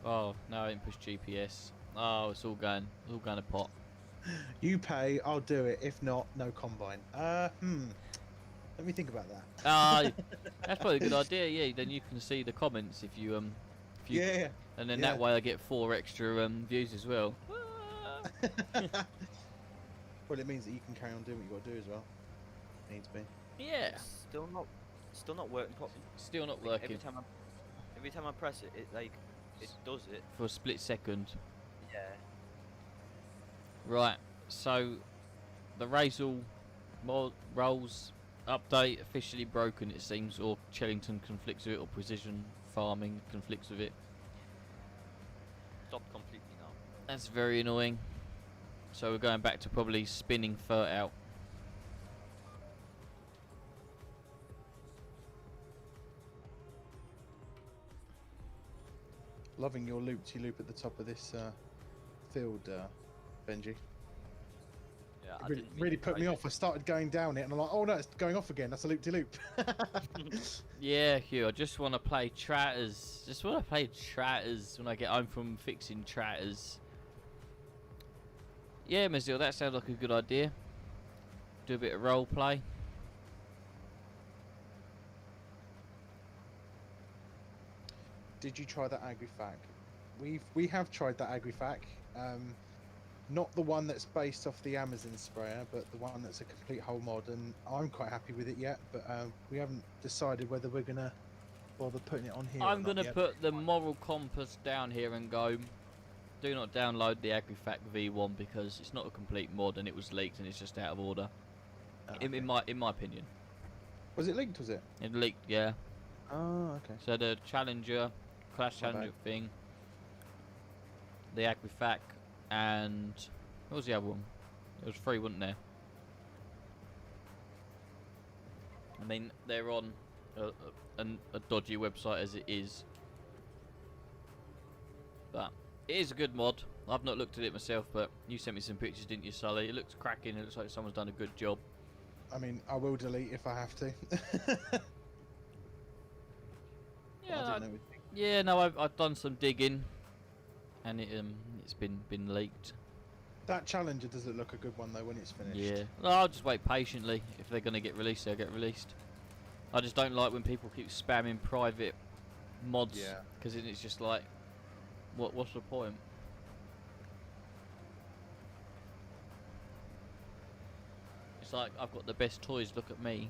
Oh, now I didn't push GPS. Oh, it's all going to pot.
You pay, I'll do it. If not, no combine. Let me think about that.
That's probably a good idea. Yeah, then you can see the comments if you
Yeah.
and then that way I get 4 extra views as well.
Well, it means that you can carry on doing what you got to do as well. Needs be.
Yeah.
Still not working properly.
Still not
Like,
working
every time I press it, it does it.
for a split second.
Yeah.
Right. So the Razel roles update officially broken, it seems, or Chellington conflicts with it, or precision farming conflicts with it.
Stopped completely now.
That's very annoying. So we're going back to probably spinning fur out.
Loving your loop-to-loop at the top of this field, Benji.
Yeah,
It really put me off. I started going down it and I'm like, oh no, it's going off again. That's a loop-to-loop.
Yeah, Hugh, I just want to play tratters. Just want to play tratters when I get home from fixing tratters. Yeah, Mazil, that sounds like a good idea. Do a bit of role play.
Did you try that agri-fac? We have tried that agri-fac. Not the one that's based off the Amazon sprayer, but the one that's a complete whole mod, and I'm quite happy with it yet, but we haven't decided whether we're gonna bother putting it on here.
I'm gonna put the moral compass down here and go, do not download the agri-fac V1 because it's not a complete mod and it was leaked and it's just out of order.
Okay.
In my opinion.
Was it leaked, was it?
It leaked, yeah.
Oh, okay.
So the Challenger, Clash
My
Challenger
bad.
thing, the agri-fac, and what was the other one? There was 3, wasn't there? I mean, they're on a dodgy website as it is, but it is a good mod. I've not looked at it myself, but you sent me some pictures, didn't you, Sully? It looks cracking. It looks like someone's done a good job.
I mean, I will delete if I have to.
Yeah, yeah. No, I've done some digging, and it's been leaked.
That Challenger does look a good one though when it's finished.
Yeah, no, I'll just wait patiently. If they're gonna get released, they'll get released. I just don't like when people keep spamming private mods.
Yeah.
Because it's just like, what's the point? It's like, I've got the best toys, look at me.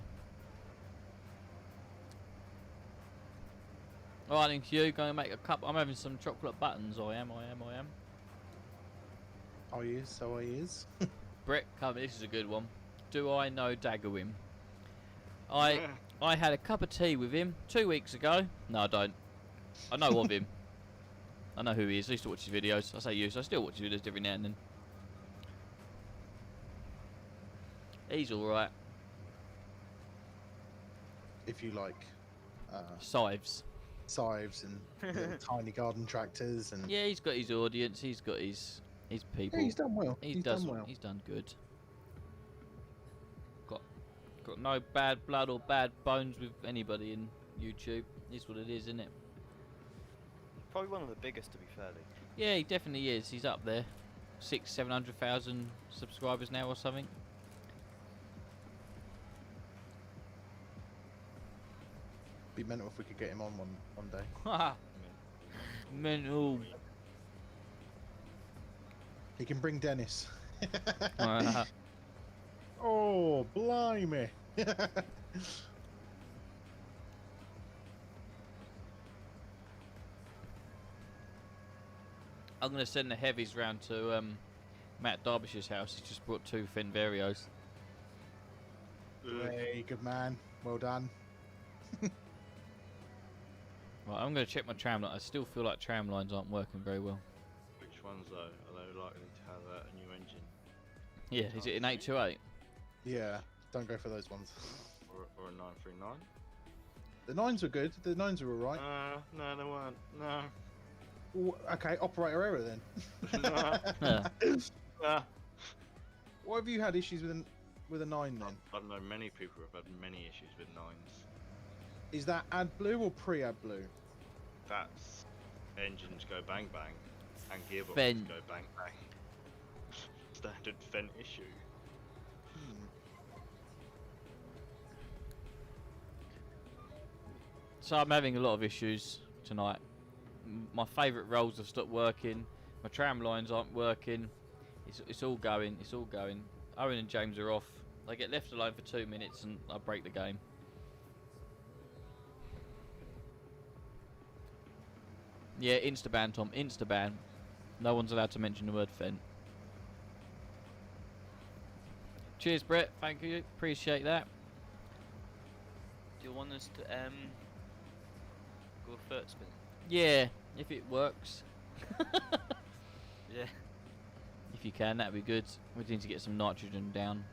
Alright then, Q, going to make a cup. I'm having some chocolate buttons, I am.
Oh, he is, so he is.
Brett, come, this is a good one. Do I know Daggerwim? I had a cup of tea with him 2 weeks ago. No, I don't. I know of him. I know who he is. I used to watch his videos. I say used, I still watch his videos every now and then. He's alright.
If you like
Scythes.
scythes and little tiny garden tractors and
Yeah, he's got his audience. He's got his people.
yeah, he's done well.
He's done
well.
He's done good. Got Got no bad blood or bad bones with anybody in YouTube. Is what it is, isn't it?
Probably one of the biggest, to be fair.
Yeah, he definitely is. He's up there. 700,000 subscribers now or something.
Be mental if we could get him on one day.
Haha. Mental.
He can bring Dennis. Oh, blimey.
I'm going to send the heavies round to Matt Derbyshire's house. He's just brought 2 Fenvarios.
Hey, good man. Well done.
Right, I'm going to check my tram line. I still feel like tram lines aren't working very well.
Which ones though? Are they likely to have a new engine?
Yeah, is it an 828?
Yeah, don't go for those ones.
Or a 939?
The 9s were good. The 9s were alright.
No, they weren't. No.
Okay, operator error then.
Yeah.
What have you had issues with a 9 then?
I know many people have had many issues with 9s.
Is that AdBlue or pre-AdBlue?
That's engines go bang bang and gearboxes
Fen.
go bang bang. Standard Fen issue.
So I'm having a lot of issues tonight. My favourite rolls have stopped working. My tram lines aren't working. It's all going. It's all going. Owen and James are off. They get left alone for 2 minutes and I break the game. Yeah, Instaban, Tom. Instaban. No one's allowed to mention the word Fen. Cheers, Brett. Thank you. Appreciate that.
Do you want us to go first spin?
Yeah, if it works.
Yeah.
If you can, that'd be good. We need to get some nitrogen down.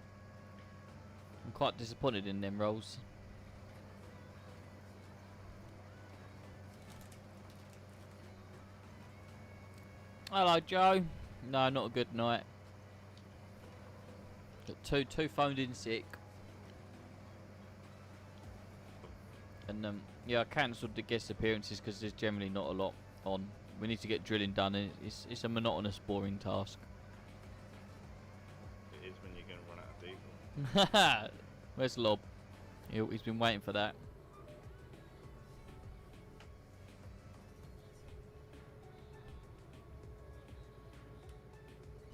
I'm quite disappointed in them rolls. Hello, Joe. No, not a good night. Got two phoned in sick. And yeah, I cancelled the guest appearances because there's generally not a lot on. We need to get drilling done, and it's a monotonous, boring task.
It is when you're going to run out of diesel.
Where's Lob? He's been waiting for that.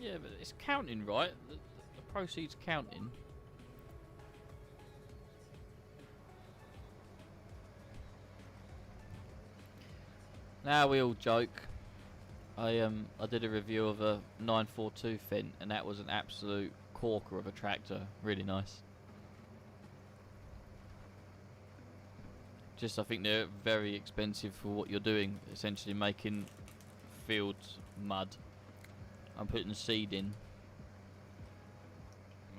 Yeah, but it's counting, right? The proceeds counting. Now we all joke. I did a review of a 942 Fent, and that was an absolute corker of a tractor. Really nice. Just I think they're very expensive for what you're doing. Essentially making fields mud. I'm putting seed in.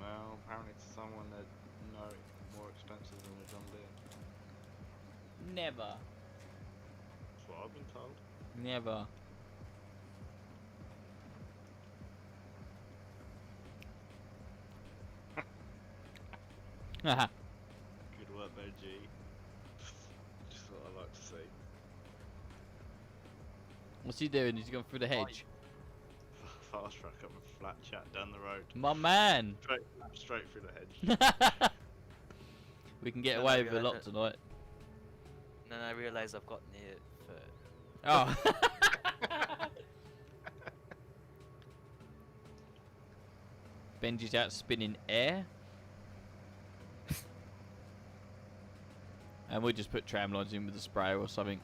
Well, apparently to someone that no, it's more expensive than a John Deere.
Never.
That's what I've been told.
Never. Haha.
Good work there, G. Just what I like to see.
What's he doing? He's going through the hedge.
Fast track up a flat chat down the road.
My man.
Straight through the hedge.
We can get
No,
away
no,
with a
yeah,
lot
no.
tonight.
And then I realised I've got near third.
Oh. Benji's out spinning air. And we just put tram lines in with a sprayer or something.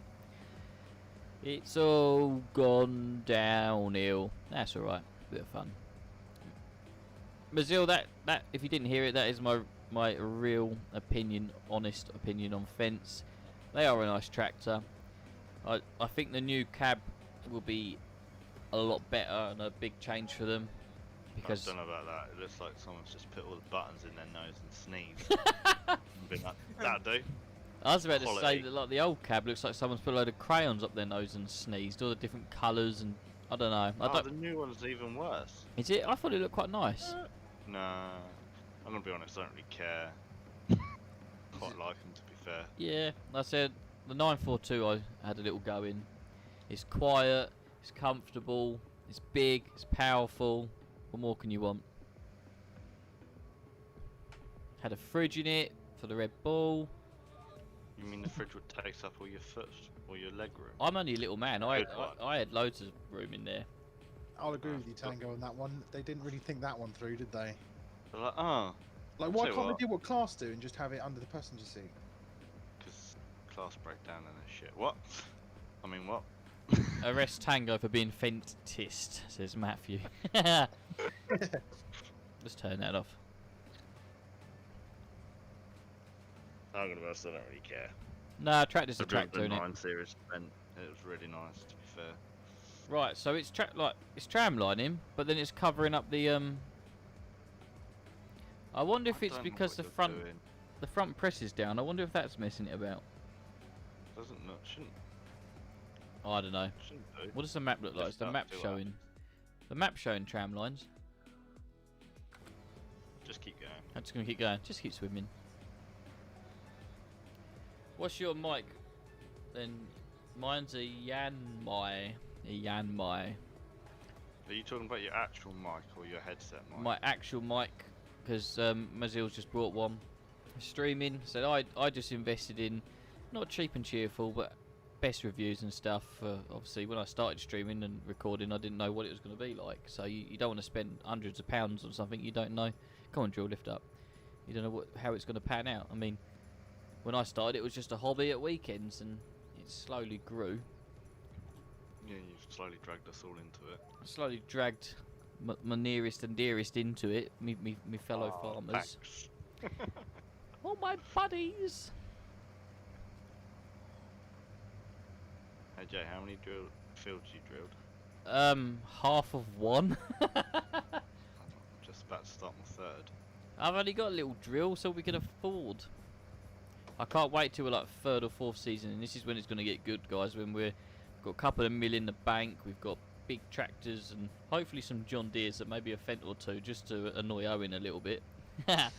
It's all gone downhill. That's alright. Bit of fun. Mazil, that if you didn't hear it, that is my real opinion, honest opinion on Fence. They are a nice tractor. I think the new cab will be a lot better and a big change for them. Because
I don't know about that. It looks like someone's just put all the buttons in their nose and sneezed. Been like, that'll do.
I was about to say
Quality.
that like the old cab looks like someone's put a load of crayons up their nose and sneezed. All the different colours and I don't know.
The new one's even worse.
Is it? I thought it looked quite nice.
Nah, I'm gonna be honest. I don't really care. fair.
Yeah, I said the 942 I had a little go in. It's quiet, it's comfortable, it's big, it's powerful. What more can you want? Had a fridge in it for the Red Bull.
You mean the fridge would take up all your foot or your leg room?
I'm only a little man. I
Good one.
had loads of room in there.
I'll agree with you, Tango, on that one. They didn't really think that one through, did they?
They're like, oh,
Like,
I'll
why
tell you
can't
what.
they do what Class do and just have it under the passenger seat?
because class breakdown and that shit. What? I mean, what?
Arrest Tango for being fentist, says Matthew. Let's turn that off.
I'm gonna be honest, I don't really care.
Nah, tractor's a
I've driven
tractor,
the
innit?
9 Series and it was really nice, to be fair.
Right, so it's it's tramlining, but then it's covering up the I wonder if
I
it's
don't know
because
what
the
you're doing.
front press is down. I wonder if that's messing it about.
Doesn't look, shouldn't
I don't know.
do.
What does the map look like? Is
Just
the
not
map
do that.
showing? The map showing tram lines.
Just keep going.
I'm just gonna keep going. Just keep swimming. What's your mic? Then mine's a Yanmai. A Yanmai.
Are you talking about your actual mic or your headset mic?
My actual mic, because Mazil's just brought one. Streaming. So I just invested in, not cheap and cheerful, but best reviews and stuff. Obviously, when I started streaming and recording, I didn't know what it was going to be like. So you don't want to spend hundreds of pounds on something you don't know. Come on, Drill, lift up. You don't know how it's going to pan out. I mean, when I started, it was just a hobby at weekends, and it slowly grew.
Yeah, you've slowly dragged us all into it.
I slowly dragged my nearest and dearest into it. Me fellow
Aw,
farmers.
thanks.
All my buddies.
Hey Jay, how many fields you drilled?
Half of one.
I'm just about to start my third.
I've only got a little drill, so we can afford. I can't wait till we're like third or fourth season, and this is when it's going to get good, guys. When we've got a couple of mil in the bank, we've got big tractors, and hopefully some John Deeres that maybe a Fent or two, just to annoy Owen a little bit. Because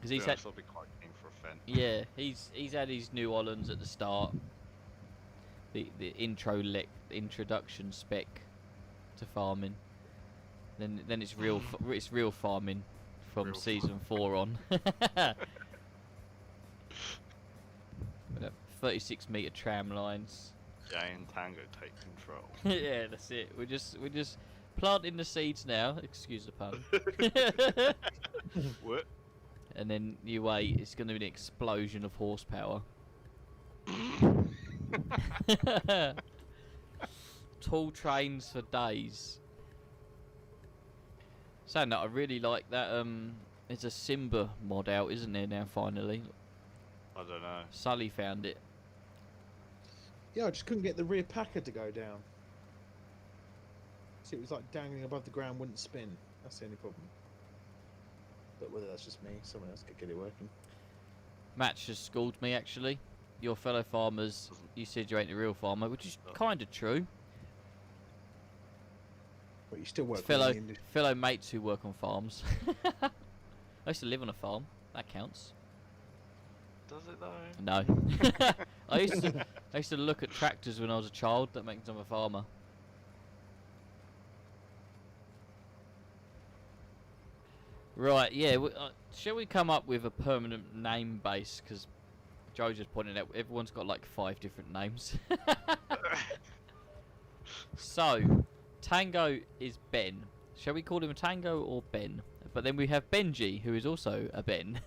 he's had,
I'll be quite keen for a Fent.
yeah, he's had his New Hollands at the start. The introduction spec to farming. Then it's real it's real farming from
Real
season 4 on. With a 36-meter tram lines.
Jay and Tango take control.
Yeah, that's it. We're just planting the seeds now. Excuse the pun.
What?
And then you wait. It's going to be an explosion of horsepower. Tall trains for days. Saying that, I really like that. There's a Simba mod out, isn't there now? Finally,
I don't know.
Sully found it.
Yeah, I just couldn't get the rear packer to go down. See, it was like dangling above the ground, wouldn't spin. That's the only problem. But whether that's just me, someone else could get it working.
Matt just schooled me, actually. Your fellow farmers, you said you ain't a real farmer, which is kind of true.
But you still work
Fellow
in the industry.
fellow mates who work on farms. I used to live on a farm. That counts.
Does it though?
No. I used to look at tractors when I was a child. That makes me a farmer. Right, yeah. Shall we come up with a permanent name base? Because Joe just pointed out everyone's got like 5 different names. So, Tango is Ben. Shall we call him Tango or Ben? But then we have Benji, who is also a Ben.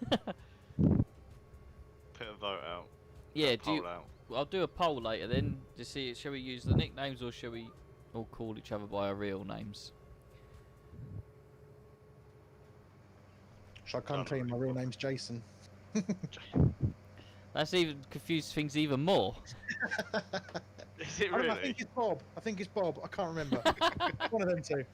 Put a vote out.
Yeah,
Put a poll out.
I'll do a poll later then to see. Shall we use the nicknames or shall we all call each other by our real names?
Shall I come clean? My real name's Jason.
That's even confused things even more.
Is it
I
really?
think it's Bob. I think it's Bob. I can't remember. One of them two.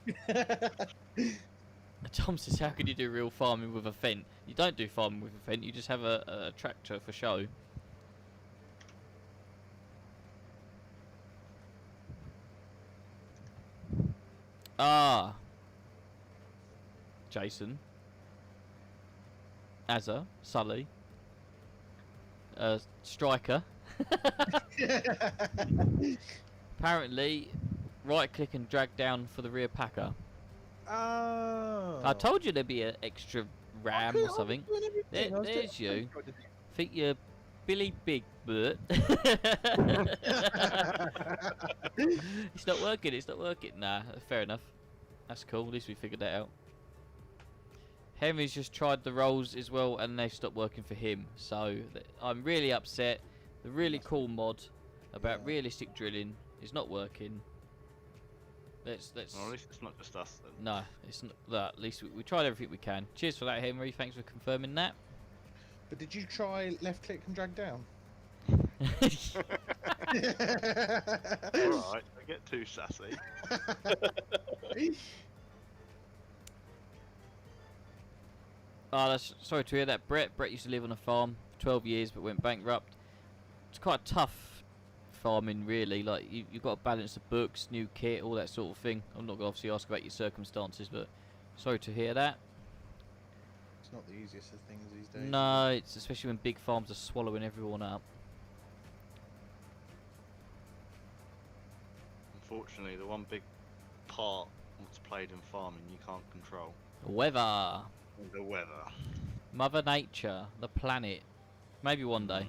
Tom says, how can you do real farming with a Fent? You don't do farming with a Fent, you just have a tractor for show. Ah. Jason. Azza. Sully. striker. Apparently, right click and drag down for the rear packer.
Oh.
I told you there'd be an extra ram or something. There's you. Think you're Billy Big Butt. It's not working, it's not working. Nah, fair enough. That's cool, at least we figured that out. Henry's just tried the rolls as well and they stopped working for him. So I'm really upset. The really cool mod about realistic drilling is not working. Let's
Well, at least it's not just us then.
No, it's not that. At least we tried everything we can. Cheers for that, Henry. Thanks for confirming that.
But did you try left click and drag down?
Alright, I get too sassy.
Oh, that's sorry to hear that, Brett. Brett used to live on a farm for 12 years but went bankrupt. It's quite tough farming, really. Like, you've got to balance the books, new kit, all that sort of thing. I'm not going to obviously ask about your circumstances, but sorry to hear that.
It's not the easiest of things these days.
No, it's especially when big farms are swallowing everyone up.
Unfortunately, the one big part that's played in farming you can't control.
Weather.
The weather.
Mother Nature. The planet. Maybe one day.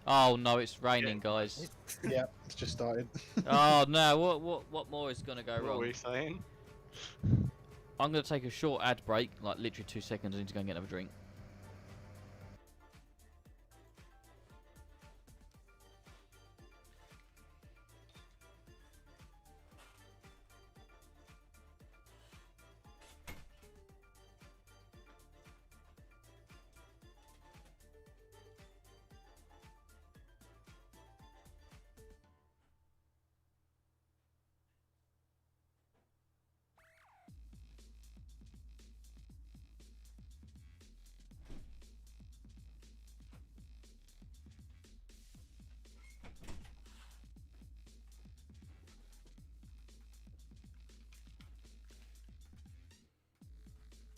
Oh no, it's raining, guys.
Yeah, it's just started.
Oh no, what more is gonna go
What
wrong?
were we saying?
I'm gonna take a short ad break, like literally 2 seconds. I need to go and get another drink.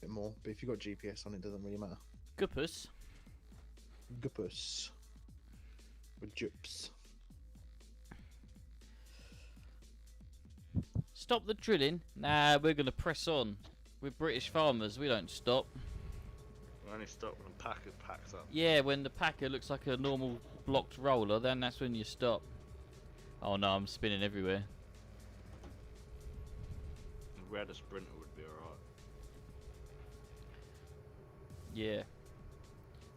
Bit more, but if you've got GPS on, it doesn't really matter.
Goopus.
Gupus. Or jups.
Stop the drilling. Nah, we're gonna press on. We're British farmers. We don't stop.
We only stop when the packer packs up.
Yeah, when the packer looks like a normal blocked roller, then that's when you stop. Oh no, I'm spinning everywhere.
A redder sprinter would be alright.
Yeah.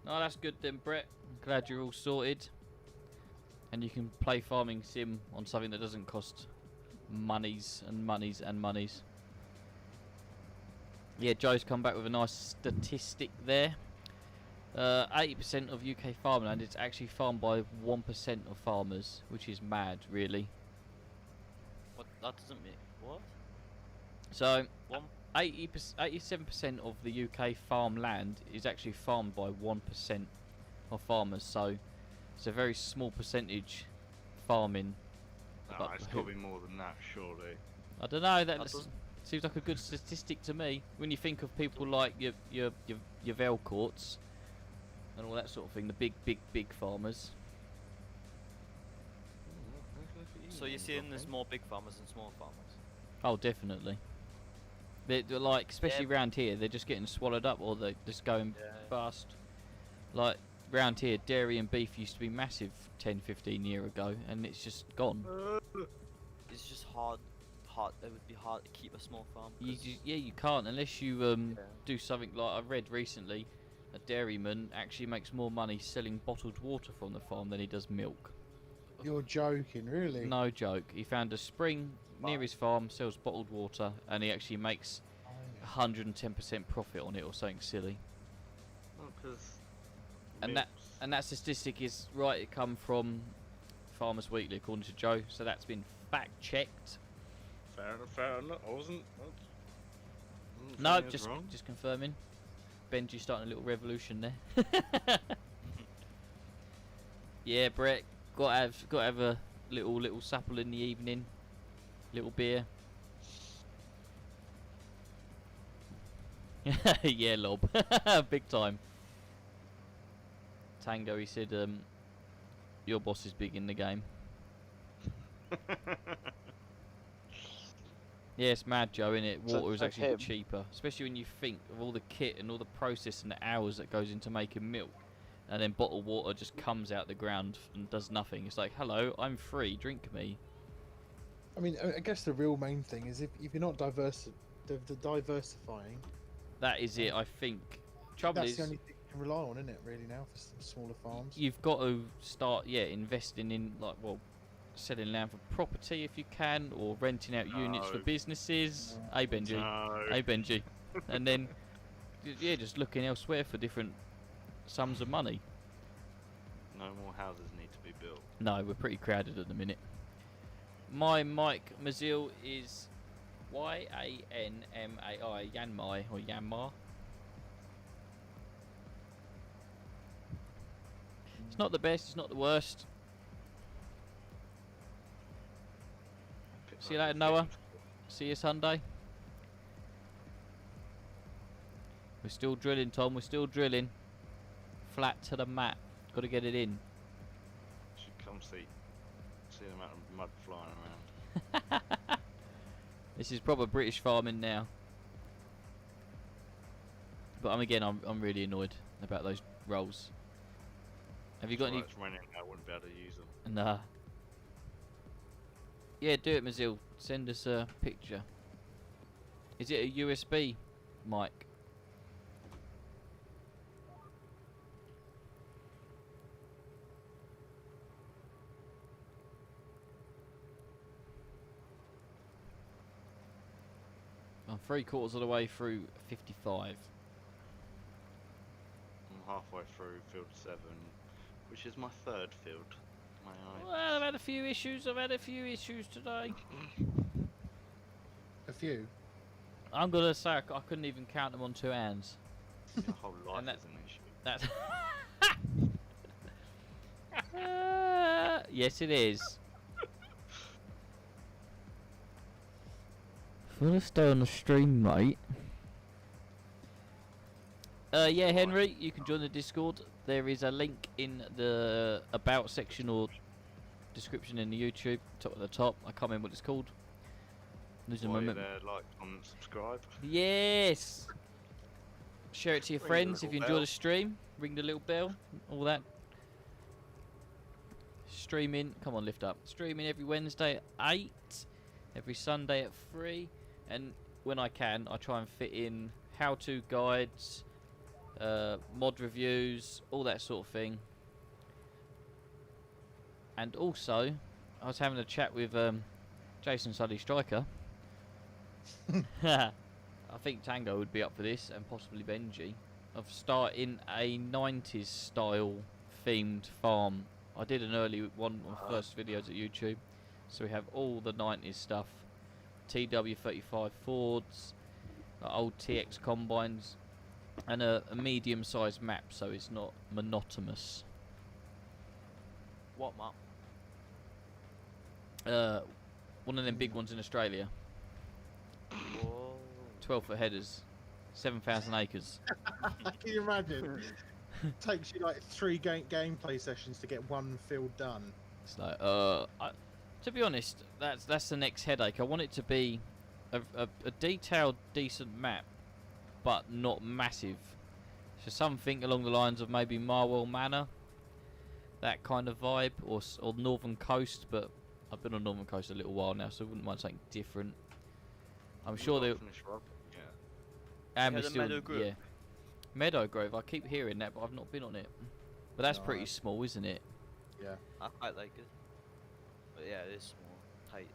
No, that's good then, Brett. I'm glad you're all sorted. And you can play farming sim on something that doesn't cost monies and monies and monies. Yeah, Joe's come back with a nice statistic there. 80% of UK farmland is actually farmed by 1% of farmers, which is mad, really.
What? That doesn't mean what?
So,
One.
87% of the UK farmland is actually farmed by 1% of farmers. So, it's a very small percentage farming.
No,
But
it's
who-
got to be more than that, surely.
I don't know. That
doesn't-
seems like a good statistic to me. When you think of people like your Velcourts and all that sort of thing, the big farmers.
So you're saying there's more big farmers than small farmers?
Oh, definitely. They're like, especially
Yeah.
round here, they're just getting swallowed up or they're just going
Yeah.
bust. Like, round here, dairy and beef used to be massive 10, 15 years ago, and it's just gone.
It's just hard. It would be hard to keep a small farm.
Yeah, you can't unless you
Yeah.
do something like I read recently. A dairyman actually makes more money selling bottled water from the farm than he does milk.
You're joking, really?
No joke. He found a spring near his farm, sells bottled water, and he actually makes
Oh,
110% profit on it or something silly.
Well, 'cause
And that statistic is right. It come from Farmers Weekly, according to Joe. So that's been fact checked.
Fair enough. I wasn't
No,
saying it was
just
wrong.
confirming. Benji starting a little revolution there. Yeah, Brett, got to have a little supple in the evening, little beer. Yeah, lob, big time. Tango, he said, your boss is big in the game. Yeah, it's mad, Joe, innit?
So
Water is
for
actually
him-
cheaper, especially when you think of all the kit and all the process and the hours that goes into making milk, and then bottled water just comes out the ground and does nothing. It's like, hello, I'm free, drink me.
I mean, I guess the real main thing is if you're not diversifying,
That is it, I think. Trouble
that's
is,
the only thing you can rely on, isn't it? Really now for smaller farms.
you've got to start, investing in, like, well, selling land for property if you can, or renting out units for
No.
businesses. Hey, Benji.
No.
Hey, Benji. And then, yeah, just looking elsewhere for different sums of money.
No more houses need to be built.
No, we're pretty crowded at the minute. My Mike Mazil is Yanmai, Yanmai, or Yanmar. It's not the best, it's not the worst. See you later, Noah. See you Sunday. We're still drilling, Tom, we're still drilling. Flat to the mat. Got to get it in.
Should come see the amount of mud flying around.
This is proper British farming now. But I'm really annoyed about those rolls. Have you got any?
It's raining, I wouldn't be able to use them.
Nah. Yeah, do it, Mazil. Send us a picture. Is it a USB mic? I'm 3/4 of the way through 55.
I'm halfway through field 7, which is my third field. May I?
Well, I've had a few issues. Today.
A few.
I'm gonna say I couldn't even count them on 2 hands.
Your whole life
And that-
is an issue.
That's. Yes, it is. If you want to stay on the stream, mate. Yeah, Henry, you can join the Discord. There is a link in the about section or description in the YouTube, top at the top. I can't remember what it's called. Losing my
While you're
mem-
there, like, comment, subscribe.
Yes. Share it to your
Ring the
friends if
little
you enjoy
bell.
the stream. Ring the little bell, all that. Streaming, come on, lift up. Streaming every Wednesday at 8, every Sunday at 3, and when I can, I try and fit in how-to guides, mod reviews, all that sort of thing. And also, I was having a chat with Jason Sully Striker. I think Tango would be up for this, and possibly Benji, of starting a 90s style themed farm. I did an early one of my first videos at YouTube, so we have all the 90s stuff, TW35 Fords, old TX combines, and a medium-sized map, so it's not monotonous.
What map?
One of them big ones in Australia,
Whoa.
12-foot headers, 7,000 acres.
Can you imagine? Takes you like 3 gameplay sessions to get one field done.
It's like, to be honest, that's the next headache. I want it to be a detailed, decent map, but not massive. So something along the lines of maybe Marwell Manor, that kind of vibe, or Northern Coast. But I've been on Northern Coast a little while now, so I wouldn't mind something different. I'm sure they'll.
Finish up. Yeah.
And
Yeah,
we're
the
still,
Meadow Grove.
yeah, Meadow Grove. I keep hearing that, but I've not been on it. But that's
No,
pretty
I-
small, isn't it?
Yeah.
I quite like it. But yeah, it is small, tight.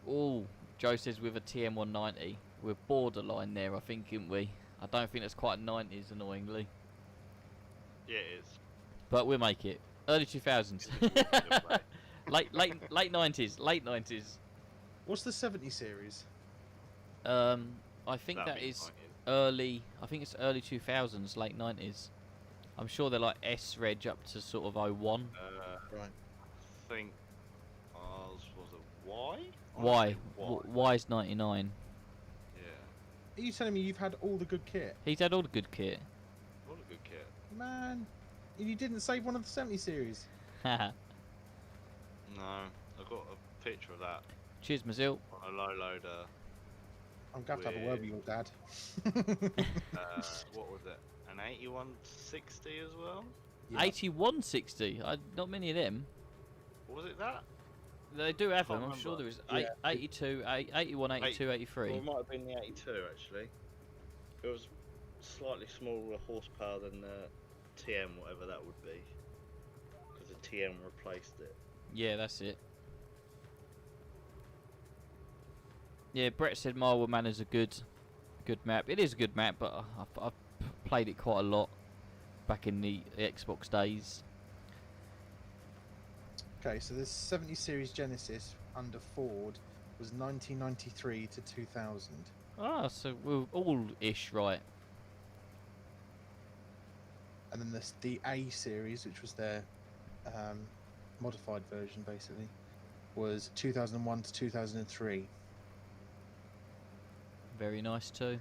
Oh, Joe says with a TM190, we're borderline there, I think, aren't we? I don't think that's quite 90s, annoyingly.
Yeah, it is.
But we'll make it. Early 2000s. late 90s. Late 90s.
What's the 70 series?
I think
That'd
that
be
is
90s.
early. I think it's early 2000s, late 90s. I'm sure they're like S-Reg up to sort of 01.
Right.
I think ours was a Y?
Y.
Y.
Y's 99.
Yeah.
Are you telling me you've had all the good kit?
He's had all the good kit.
What a good kit.
Man, you didn't save one of the 70 series.
No, I got a picture of that
Cheers, Mazil.
on a low loader.
I'm going to have a word with your dad.
What was it? An 8160 as well?
Yeah.
8160. Not many of them.
Was it that?
They do have
Can't
them. I'm sure there is
Yeah.
82, 81, 82, 83.
Well, it might have been the 82 actually. It was slightly smaller horsepower than the TM, whatever that would be, because the TM replaced it.
Yeah, that's it. Yeah, Brett said Marvel Manor's a good map. It is a good map, but I've played it quite a lot back in the Xbox days.
Okay, so this 70 series Genesis under Ford was 1993 to 2000.
Ah, so we're all-ish right.
And then the A series, which was their modified version basically, was 2001 to 2003.
Very nice too.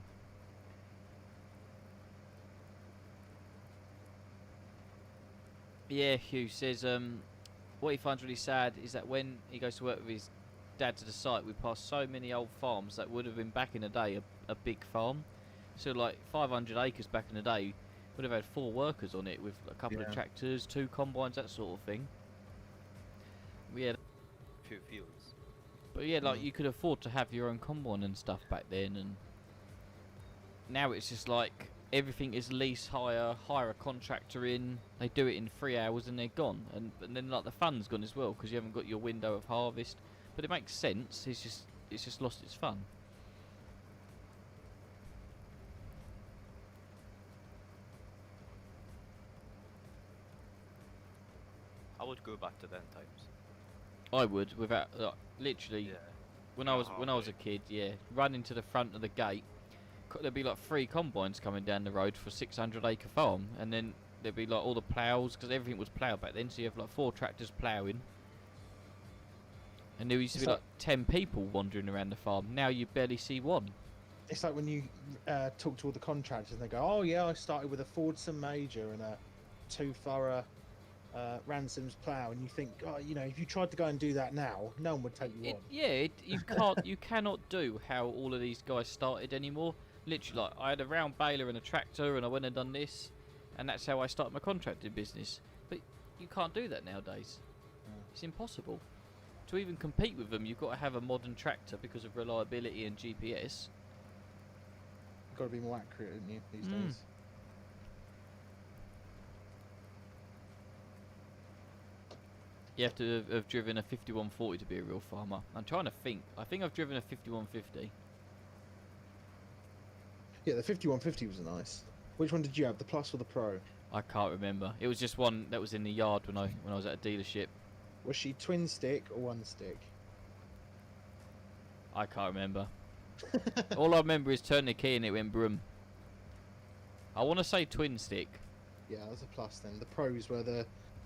Yeah, Hugh says what he finds really sad is that when he goes to work with his dad to the site, we pass so many old farms that would have been back in the day a big farm. So like 500 acres back in the day would have had 4 workers on it with a couple of tractors, 2 combines, that sort of thing. Yeah.
Few fields.
But yeah, like you could afford to have your own combine and stuff back then, and now it's just like everything is lease hire a contractor in, they do it in 3 hours and they're gone, and then like the fun's gone as well because you haven't got your window of harvest. But it makes sense. It's just lost its fun.
I would go back to them times.
I would, without literally.
Yeah.
When I was a kid, yeah, running to the front of the gate, there'd be like 3 combines coming down the road for 600-acre farm, and then there'd be like all the ploughs because everything was ploughed back then. So you have like 4 tractors ploughing, and there used to be like 10 people wandering around the farm. Now you barely see one.
It's like when you talk to all the contractors and they go, "Oh yeah, I started with a Fordson Major and a 2 thorough Ransom's plough," and you think, "Oh, you know, if you tried to go and do that now, no one would take you on."
You cannot do how all of these guys started anymore. Literally, like I had a round baler and a tractor, and I went and done this, and that's how I started my contracting business. But you can't do that nowadays. It's impossible. To even compete with them, you've got to have a modern tractor because of reliability and GPS.
You've got to be more accurate, haven't you, these days?
You have to have driven a 5140 to be a real farmer. I'm trying to think. I think I've driven a 5150.
Yeah, the 5150 was nice. Which one did you have, the Plus or the Pro?
I can't remember. It was just one that was in the yard when I was at a dealership.
Was she twin stick or one stick?
I can't remember. All I remember is turn the key and it went broom. I want to say twin stick.
Yeah, that was a Plus then. The Pros were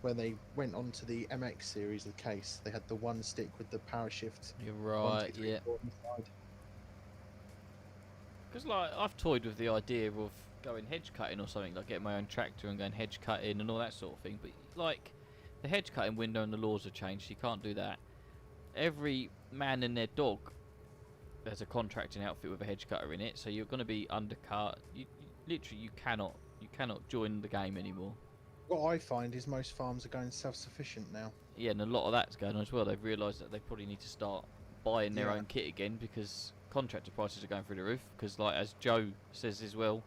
when they went on to the MX series of the case. They had the one stick with the power shift.
You're right,
1, 2, 3,
yeah.
4 on the side.
Because like I've toyed with the idea of going hedge cutting or something, like getting my own tractor and going hedge cutting and all that sort of thing. But like the hedge cutting window and the laws have changed. You can't do that. Every man and their dog has a contracting outfit with a hedge cutter in it, so you're going to be undercut. You literally you cannot join the game anymore.
What I find is most farms are going self-sufficient now.
Yeah, and a lot of that's going on as well. They've realised that they probably need to start buying their own kit again because contractor prices are going through the roof. Because, like as Joe says as well,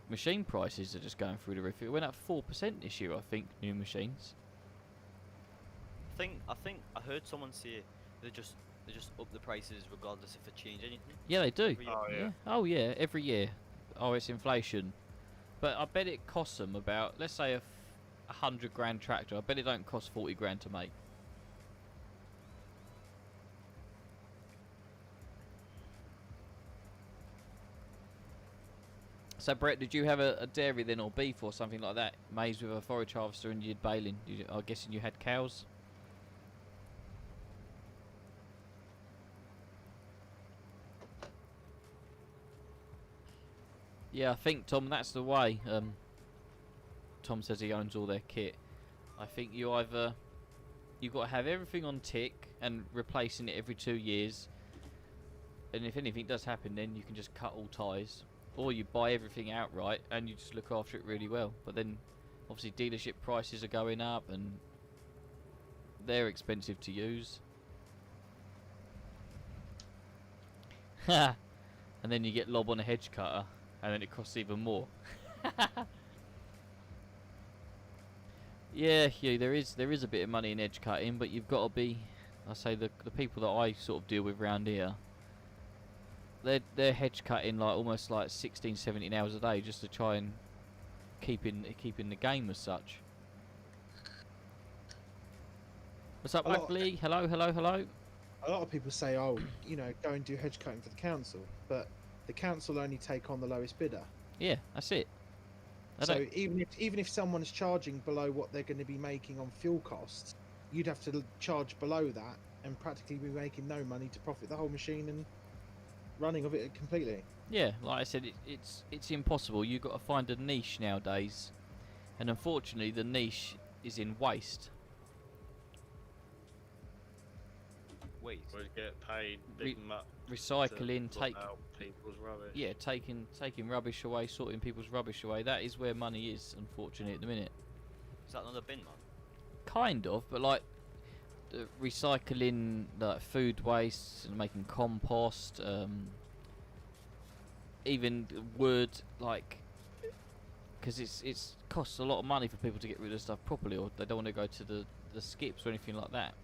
machine prices are just going through the roof. It went up 4% this year, I think, new machines.
I think I heard someone say they just up the prices regardless if they change anything.
Yeah, they do.
Oh yeah.
Oh yeah, every year. Oh, it's inflation. But I bet it costs them about, let's say, a 100 grand tractor. I bet it don't cost 40 grand to make. So Brett, did you have a dairy then, or beef or something like that? Maize with a forage harvester and you did baling. I'm guessing you had cows. Yeah, I think Tom, that's the way. Tom says he owns all their kit. I think you've got to have everything on tick and replacing it every 2 years. And if anything does happen, then you can just cut all ties, or you buy everything outright and you just look after it really well. But then, obviously, dealership prices are going up and they're expensive to use. And then you get lob on a hedge cutter, and then it costs even more. Yeah, there is a bit of money in edge cutting, but you've got to be. I say the people that I sort of deal with around here, they're hedge cutting like almost like 16, 17 hours a day just to try and keep in the game as such. What's up, Ugly? Hello.
A lot of people say, oh, you know, go and do hedge cutting for the council, but the council only take on the lowest bidder.
Yeah, that's it.
So even if someone's charging below what they're going to be making on fuel costs, you'd have to charge below that and practically be making no money to profit the whole machine and running of it completely.
Yeah, like I said, it's impossible. You've got to find a niche nowadays, and unfortunately, the niche is in waste.
Wait.
We get paid big
Recycling,
to out people's rubbish.
Yeah, taking rubbish away, sorting people's rubbish away. That is where money is, unfortunately, at the minute.
Is that another bin, man?
Kind of, but like recycling, like food waste and making compost, even wood, like, because it's costs a lot of money for people to get rid of stuff properly, or they don't want to go to the skips or anything like that.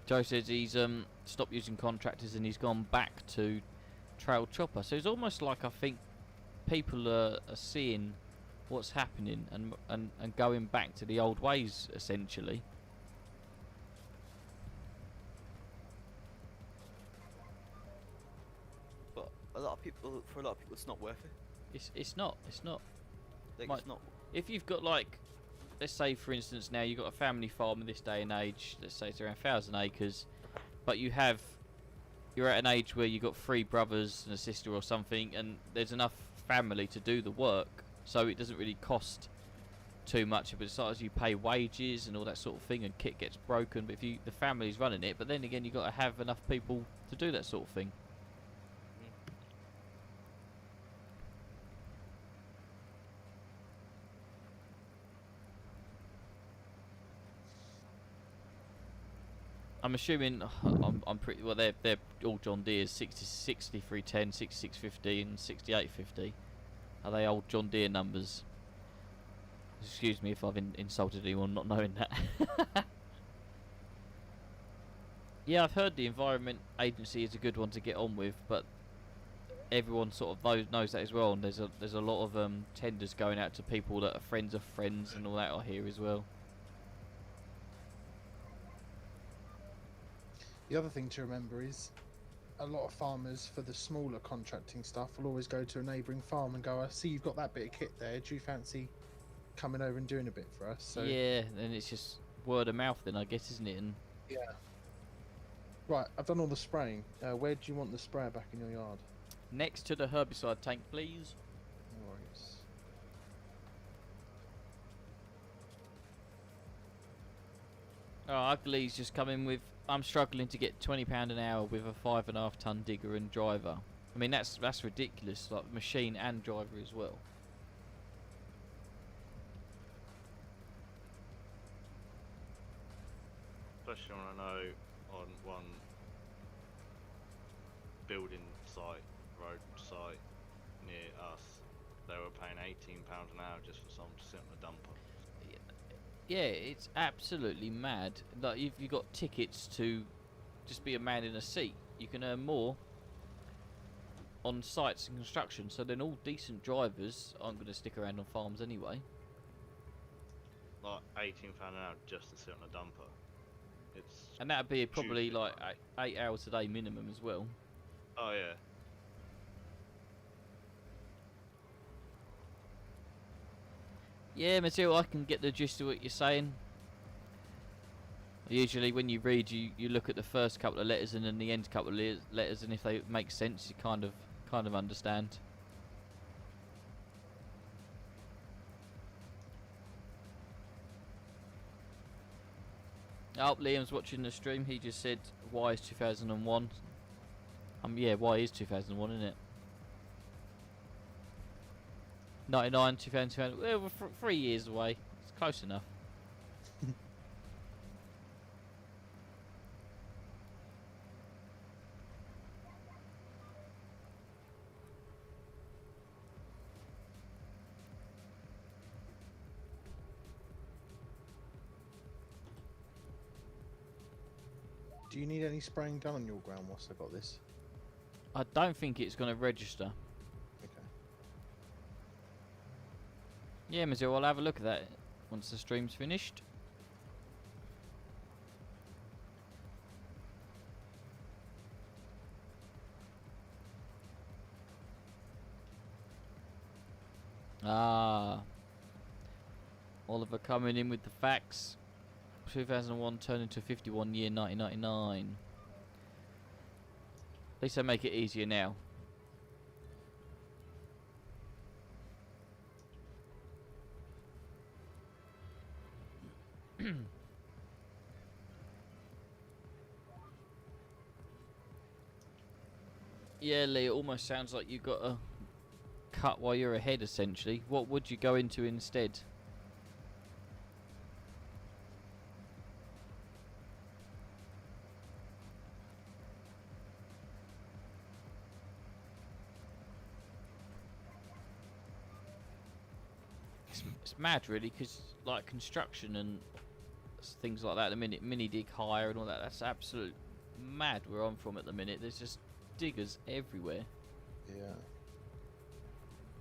Joe says he's stopped using contractors and he's gone back to trail chopper. So it's almost like I think people are seeing what's happening and going back to the old ways essentially.
But for a lot of people, it's not worth it.
It's not.
Like,
Might-
it's not.
If you've got like, let's say for instance now you've got a family farm in this day and age, let's say it's around 1,000 acres, but you're at an age where you've got 3 brothers and a sister or something, and there's enough family to do the work, so it doesn't really cost too much. But as long as you pay wages and all that sort of thing, and kit gets broken, but if the family's running it, but then again you've got to have enough people to do that sort of thing. I'm assuming I'm pretty well. They're all John Deere's 6310, 6650, and 6850. Are they old John Deere numbers? Excuse me if I've insulted anyone not knowing that. Yeah, I've heard the Environment Agency is a good one to get on with, but everyone sort of knows that as well. And there's a lot of tenders going out to people that are friends of friends and all that are here as well.
The other thing to remember is a lot of farmers, for the smaller contracting stuff, will always go to a neighbouring farm and go, I see you've got that bit of kit there, do you fancy coming over and doing a bit for us? So,
yeah, then it's just word of mouth then, I guess, isn't it? And
yeah. Right, I've done all the spraying. Where do you want the sprayer back in your yard?
next to the herbicide tank, please.
No worries.
Oh, Ugly's just come in with, I'm struggling to get £20 an hour with a 5.5 ton digger and driver. I mean, that's ridiculous, like machine and driver as well.
Especially when I know on one building site, road site near us, they were paying £18 an hour just for someone to sit on a dumper.
Yeah, it's absolutely mad. Like, if you've got tickets to just be a man in a seat, you can earn more on sites and construction. So then all decent drivers aren't going to stick around on farms anyway.
Like £18 an hour just to sit on a dumper. It's
And that'd be probably
stupid.
like 8 hours a day minimum as well.
Oh yeah.
Yeah, Matilda, I can get the gist of what you're saying. Usually when you read, you look at the first couple of letters and then the end couple of letters, and if they make sense, you kind of understand. Oh, Liam's watching the stream. He just said, "Why is 2001?" Yeah, why is 2001, isn't it? 99, 2000. Well, we're 3 years away. It's close enough.
Do you need any spraying done on your ground whilst I got this?
I don't think it's going to register.
Okay.
Yeah, Matilda, I'll have a look at that once the stream's finished. Ah, Oliver coming in with the facts. 2001 turned into 51 year 1999. At least they make it easier now. Yeah, Lee, it almost sounds like you got a cut while you're ahead, essentially. What would you go into instead? It's mad, really, because like construction and things like that at the minute, mini dig hire and all that, that's absolute mad where I'm from at the minute. There's just diggers everywhere.
Yeah.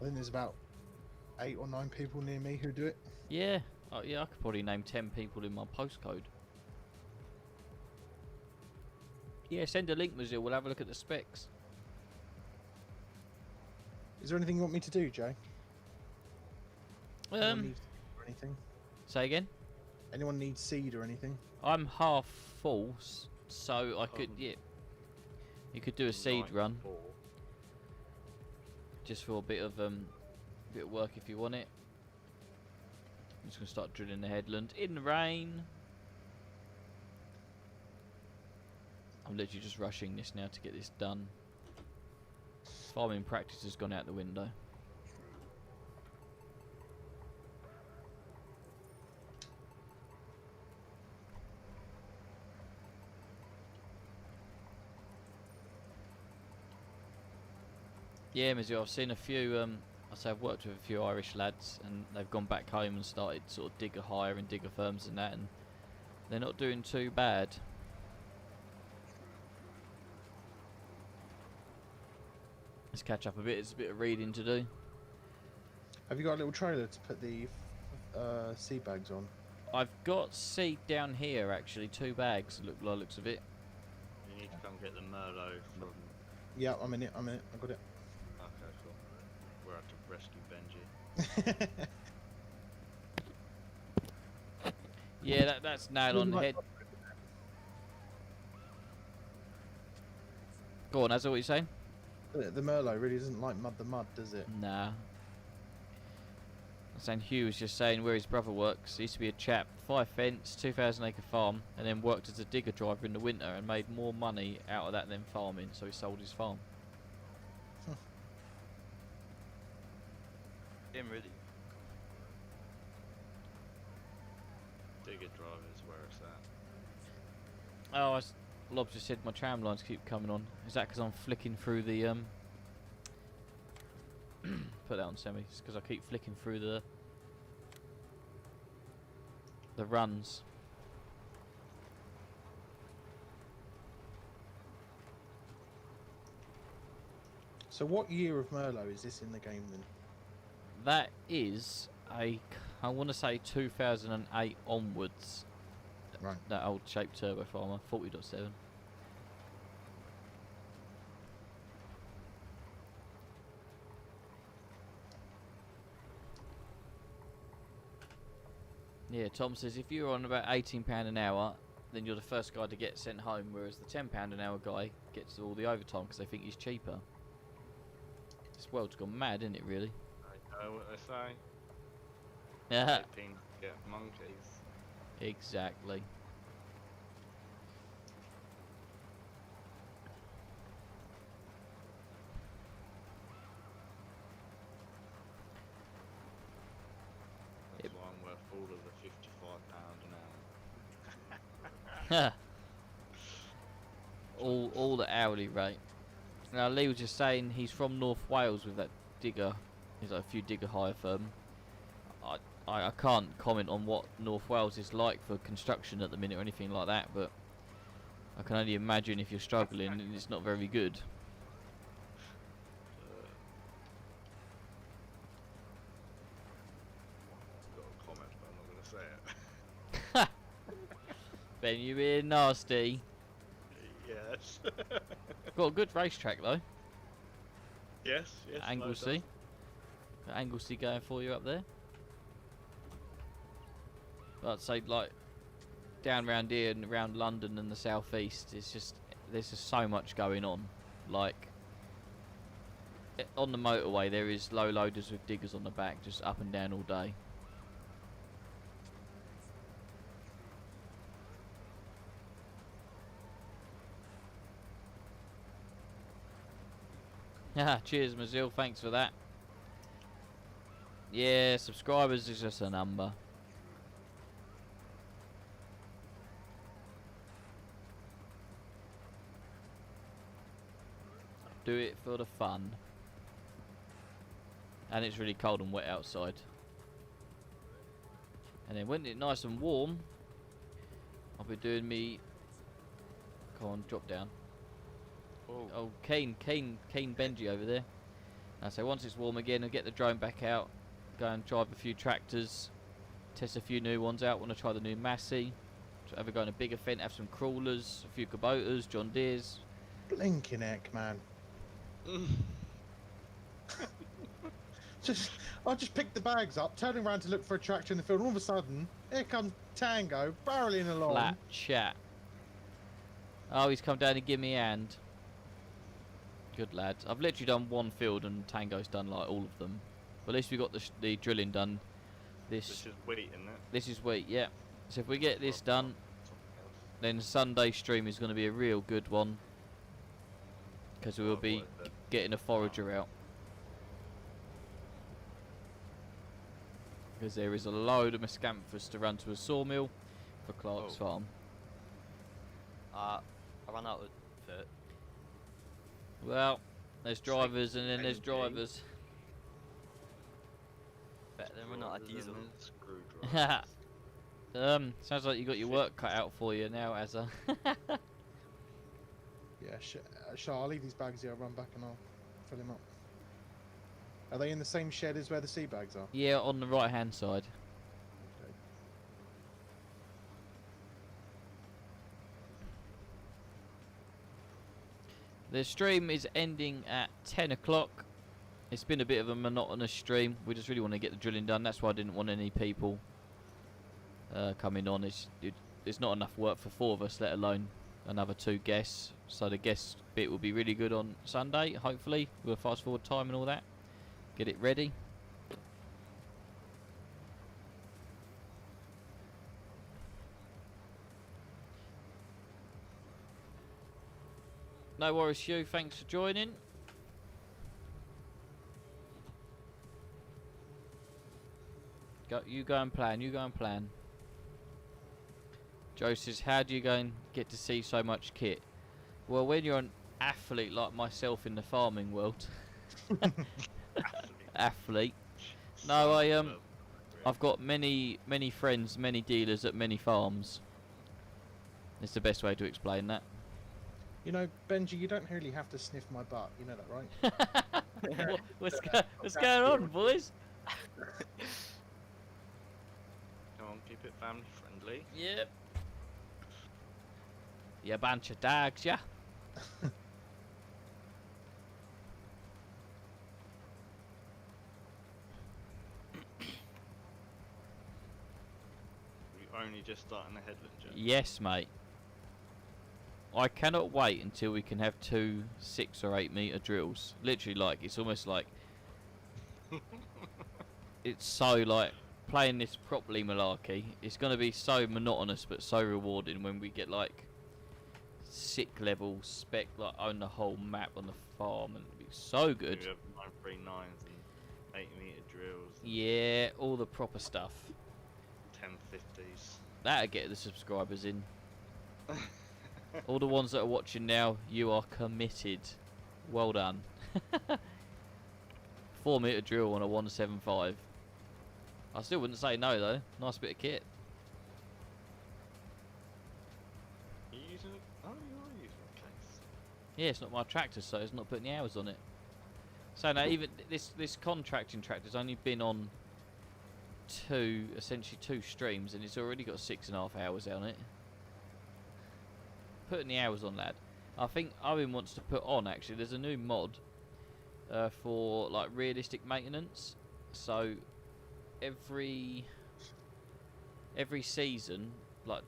I think there's about 8 or 9 people near me who do it.
Yeah, yeah, I could probably name 10 people in my postcode. Yeah, send a link, Mazil. We'll have a look at the specs.
Is there anything you want me to do, Jay? Anyone needs seed or anything?
Say again?
Anyone needs seed or anything?
I'm half full, so I could, yeah. You could do a seed run,
94.
just for a bit of work if you want it. I'm just gonna start drilling the headland in the rain. I'm literally just rushing this now to get this done. Farming practice has gone out the window. Yeah, Mizzou, I've seen a few, I say I've worked with a few Irish lads and they've gone back home and started sort of digger hire and digger firms and that, and they're not doing too bad. Let's catch up a bit, it's a bit of reading to do.
Have you got a little trailer to put the seed bags on?
I've got seed down here actually, 2 bags, looks of it.
You need to come get the Merlot from...
Yeah, I'm in it, I got it.
Okay, cool. We're out to rescue Benji.
Yeah, that's nail on the head. Go on, that's what you're saying?
The Merlot really doesn't like the mud, does it?
Nah. I'm saying Hugh was just saying where his brother works. He used to be a chap, 5 fence, 2,000 acre farm, and then worked as a digger driver in the winter and made more money out of that than farming, so he sold his farm.
Him really.
Digger drivers, where it's at.
Oh, Lob just said my tram lines keep coming on. Is that because I'm flicking through the put that on semi. It's because I keep flicking through the runs.
So what year of Merlot is this in the game then?
That is I want to say 2008 onwards.
Right.
That old shaped turbo farmer, 40.7. Yeah, Tom says if you're on about £18 an hour, then you're the first guy to get sent home, whereas the £10 an hour guy gets all the overtime because they think he's cheaper. This world's gone mad, isn't it, really?
I know what they say.
Yeah,
Hoping to get monkeys.
exactly.
That's why I'm worth all of the £55 an hour.
all the hourly rate. Now Lee was just saying he's from North Wales with that digger. He's like a few digger hire firm. I can't comment on what North Wales is like for construction at the minute or anything like that, but I can only imagine if you're struggling and it's not very good.
Got a comment, but I'm not going to say it.
Ben, you being nasty.
Yes.
Got a good racetrack though.
Yes, yes.
Anglesey. Got Anglesey going for you up there. I'd say like down round here and around London and the southeast, it's just there's just so much going on. Like on the motorway, there is low loaders with diggers on the back, just up and down all day. Cheers, Mazil. Thanks for that. Yeah, subscribers is just a number. Do it for the fun. And it's really cold and wet outside. And then when it's nice and warm, I'll be doing me. Come on, drop down. Oh, Kane Benji over there. So once it's warm again, I'll get the drone back out, go and drive a few tractors, test a few new ones out. Want to try the new Massey. Ever go on a big event, have some crawlers, a few Kubotas, John Deere's.
Blinking heck, man. I just picked the bags up, turning around to look for a tractor in the field, and all of a sudden, here comes Tango, barreling along.
Flat chat. Oh, he's come down to give me a hand. Good lad. I've literally done one field and Tango's done like all of them. But at least we got the drilling done.
This is wheat, isn't it?
This is wheat, yeah. So if we get this done, then Sunday stream is going to be a real good one. Because we will be getting a forager out. Because there is a load of miscanthus to run to a sawmill for Clark's farm.
I ran out of it.
Well, there's drivers and then there's drivers.
Better than running out of diesel.
Sounds like you got your work cut out for you now, Azza.
Yeah, sure, I'll leave these bags here, I'll run back and I'll fill them up. Are they in the same shed as where the sea bags are?
Yeah, on the right hand side.
Okay.
The stream is ending at 10 o'clock. It's been a bit of a monotonous stream. We just really want to get the drilling done. That's why I didn't want any people coming on. It's not enough work for 4 of us, let alone another 2 guests. So the guest bit will be really good on Sunday, hopefully. We'll fast forward time and all that. Get it ready. No worries, Hugh. Thanks for joining. You go and plan. You go and plan. Joe says, how do you go and get to see so much kit? Well, when you're an athlete like myself in the farming world. Athlete. No, I've got many friends, many dealers at many farms. It's the best way to explain that.
You know, Benji, you don't really have to sniff my butt. You know that, right?
What's going on, boys?
Come on, keep it family friendly.
Yep. You bunch of dogs, yeah.
only just starting the headland journey?
Yes, mate. I cannot wait until we can have 2 6 or 8 meter drills. Literally, like, it's almost like it's so like playing this properly malarkey. It's going to be so monotonous but so rewarding when we get like sick level spec, like own the whole map on the farm, and it'll be so good.
We have 939s and 8 meter drills.
Yeah, all the proper stuff.
1050s.
That'll get the subscribers in. All the ones that are watching now, you are committed. Well done. 4 meter drill on a 175. I still wouldn't say no though. Nice bit of kit.
Are you using it? Oh, you are using a case.
Yeah, it's not my tractor, so it's not putting the hours on it. So now even this contracting tractor's only been on essentially two streams, and it's already got 6.5 hours on it. Putting the hours on, lad. I think Owen wants to put on, actually, there's a new mod for like realistic maintenance. So every season, like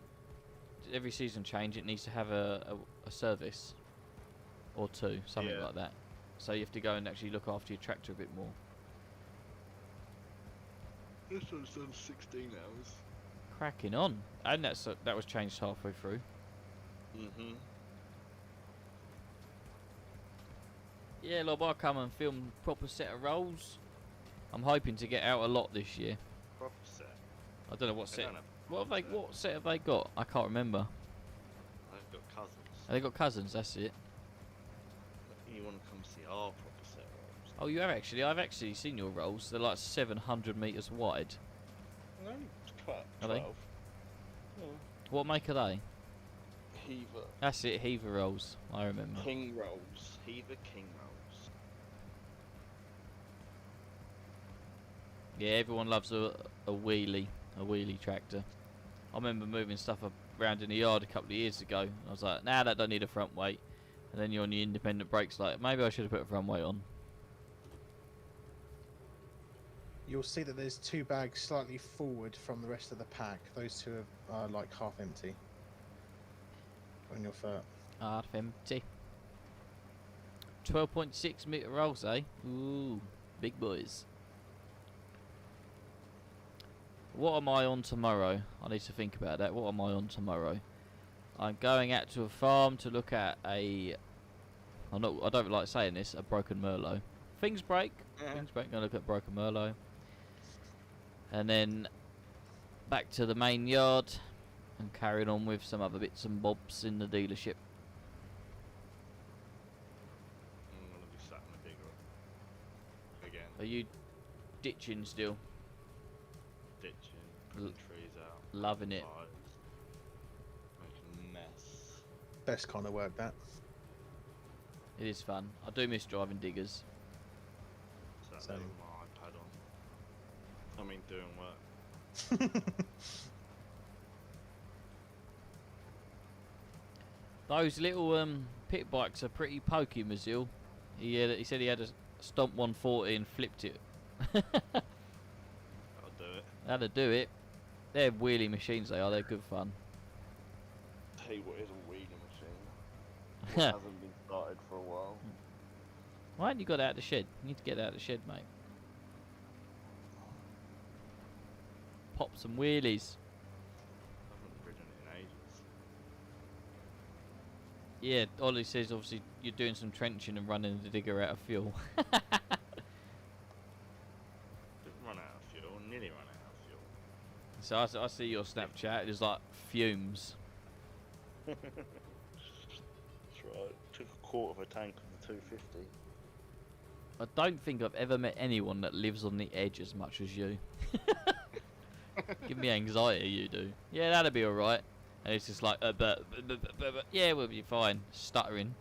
every season change, it needs to have a service or 2, something like that. So you have to go and actually look after your tractor a bit more.
This one's done 16 hours.
Cracking on. And that was changed halfway through.
Mhm.
Yeah, look, I'll come and film proper set of rolls. I'm hoping to get out a lot this year.
Proper set.
I don't know what
They
set.
don't have
What
proper set.
what set have they got? I can't remember.
I've got cousins.
Have they got cousins? That's it.
You want to come see our proper set rolls?
Oh, you have actually. I've actually seen your rolls. They're like 700 meters wide.
No, it's quite
Are they?
12.
What make are they?
Heaver.
That's it. Heaver rolls. I remember.
King rolls. Heaver King rolls.
Yeah, everyone loves a wheelie tractor. I remember moving stuff around in the yard a couple of years ago. And I was like, nah, that don't need a front weight. And then you're on your independent brakes, like, maybe I should have put a front weight on.
You'll see that there's 2 bags slightly forward from the rest of the pack. Those 2 are like half empty on your foot.
Half empty. 12.6 meter rolls, eh? Ooh, big boys. What am I on tomorrow? I need to think about that. What am I on tomorrow? I'm going out to a farm to look at I don't like saying this, a broken Merlot. Things break. Things break. Gonna look at broken Merlot. And then back to the main yard and carrying on with some other bits and bobs in the dealership.
I'm going to be sat in the big room. Again.
Are you ditching still?
Ditching. Pulling trees out.
Loving it.
Fires, making a mess.
Best kind of work, that.
It is fun. I do miss driving diggers.
Sat
Same.
there with my iPad on. I mean, doing work.
Those little pit bikes are pretty pokey, Mazil. He said he had a Stomp 140 and flipped it.
That'll do it.
That'll do it. They're wheelie machines, they are. They're good fun.
Tell you what is a wheelie machine. It hasn't been started for a while.
Why haven't you got it out of the shed? You need to get it out of the shed, mate. Pop some wheelies.
I haven't ridden it in ages.
Yeah, Ollie says obviously you're doing some trenching and running the digger out of fuel.
Didn't run out of fuel, nearly ran out of fuel.
So I see your Snapchat, it's like fumes.
That's right. Took a quarter of a tank of the 250.
I don't think I've ever met anyone that lives on the edge as much as you. Give me anxiety, you do. Yeah, that'll be alright. And it's just like, but, yeah, we'll be fine. Stuttering.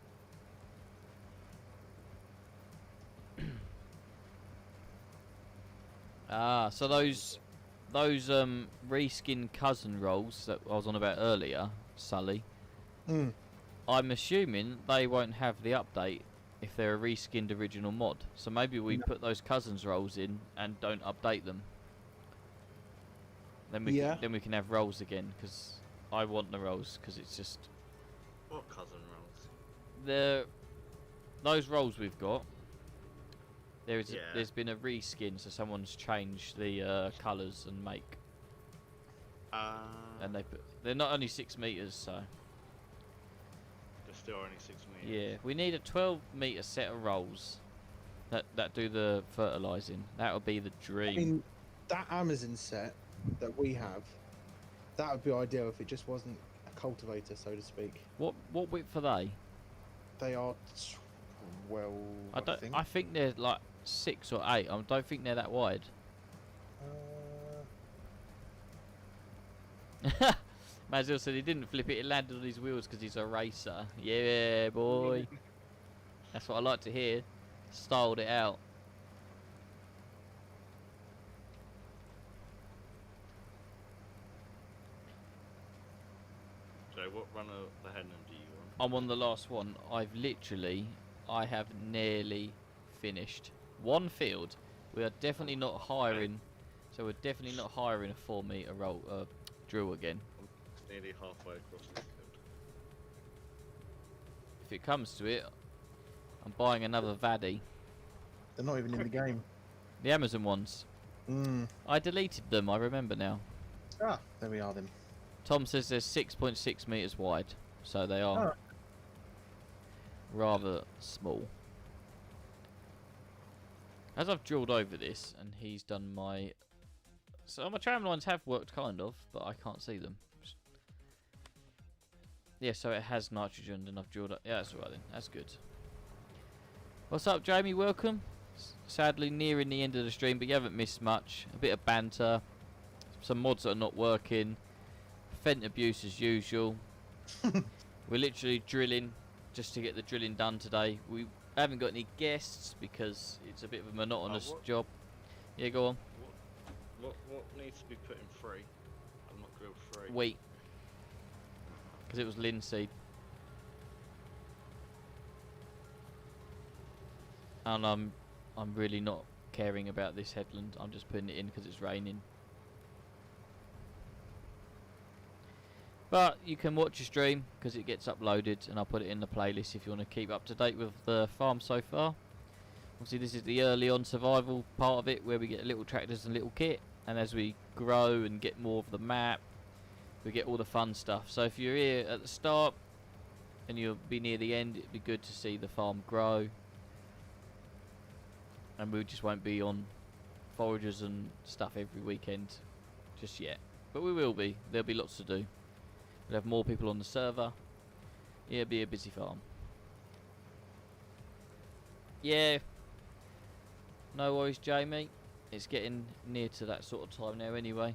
So those reskin cousin rolls that I was on about earlier, Sully, I'm assuming they won't have the update if they're a reskinned original mod. So maybe we put those cousins rolls in and don't update them. Then we
Yeah.
then we can have rolls again, because I want the rolls, because it's just
What cousin rolls?
those rolls we've got.
Yeah.
There's been a reskin, so someone's changed the colours and make, and they're not only 6 meters, so
They're still only 6 meters.
yeah, we need a 12-meter set of rolls that do the fertilising. That would be the dream.
I mean, that Amazon set that we have, that would be ideal if it just wasn't a cultivator, so to speak.
What width are they?
They are 12,
I think they're like 6 or 8. I don't think they're that wide. Mazil said he didn't flip it, it landed on his wheels because he's a racer. Yeah, boy. That's what I like to hear. Styled it out.
So what run of the Headland do you on?
I'm on the last one. I have nearly finished. One field. We are definitely not hiring. So we're definitely not hiring a 4-meter roll drill again.
I'm nearly halfway across the field.
If it comes to it, I'm buying another Vaddy.
They're not even in the game.
The Amazon ones. I deleted them, I remember now.
Ah, there we are then.
Tom says they're 6.6 meters wide, so they are rather small. As I've drilled over this, and he's done my... So my tram lines have worked kind of, but I can't see them. Yeah, so it has nitrogen, and I've drilled up... Yeah, that's alright then, that's good. What's up, Jamie? Welcome. Sadly, nearing the end of the stream, but you haven't missed much. A bit of banter. Some mods that are not working. Fent abuse as usual. We're literally drilling just to get the drilling done today. We haven't got any guests because it's a bit of a monotonous job. Yeah, go on.
What needs to be put in free? I'm not grilled free.
Wheat. Because it was linseed. And I'm really not caring about this headland. I'm just putting it in because it's raining. But you can watch a stream because it gets uploaded, and I'll put it in the playlist if you want to keep up to date with the farm so far. Obviously this is the early on survival part of it, where we get little tractors and little kit, and as we grow and get more of the map, we get all the fun stuff. So if you're here at the start and you'll be near the end, it'd be good to see the farm grow. And we just won't be on foragers and stuff every weekend just yet. But we will be. There'll be lots to do. We'll have more people on the server. It'll be a busy farm. Yeah. No worries, Jamie. It's getting near to that sort of time now anyway.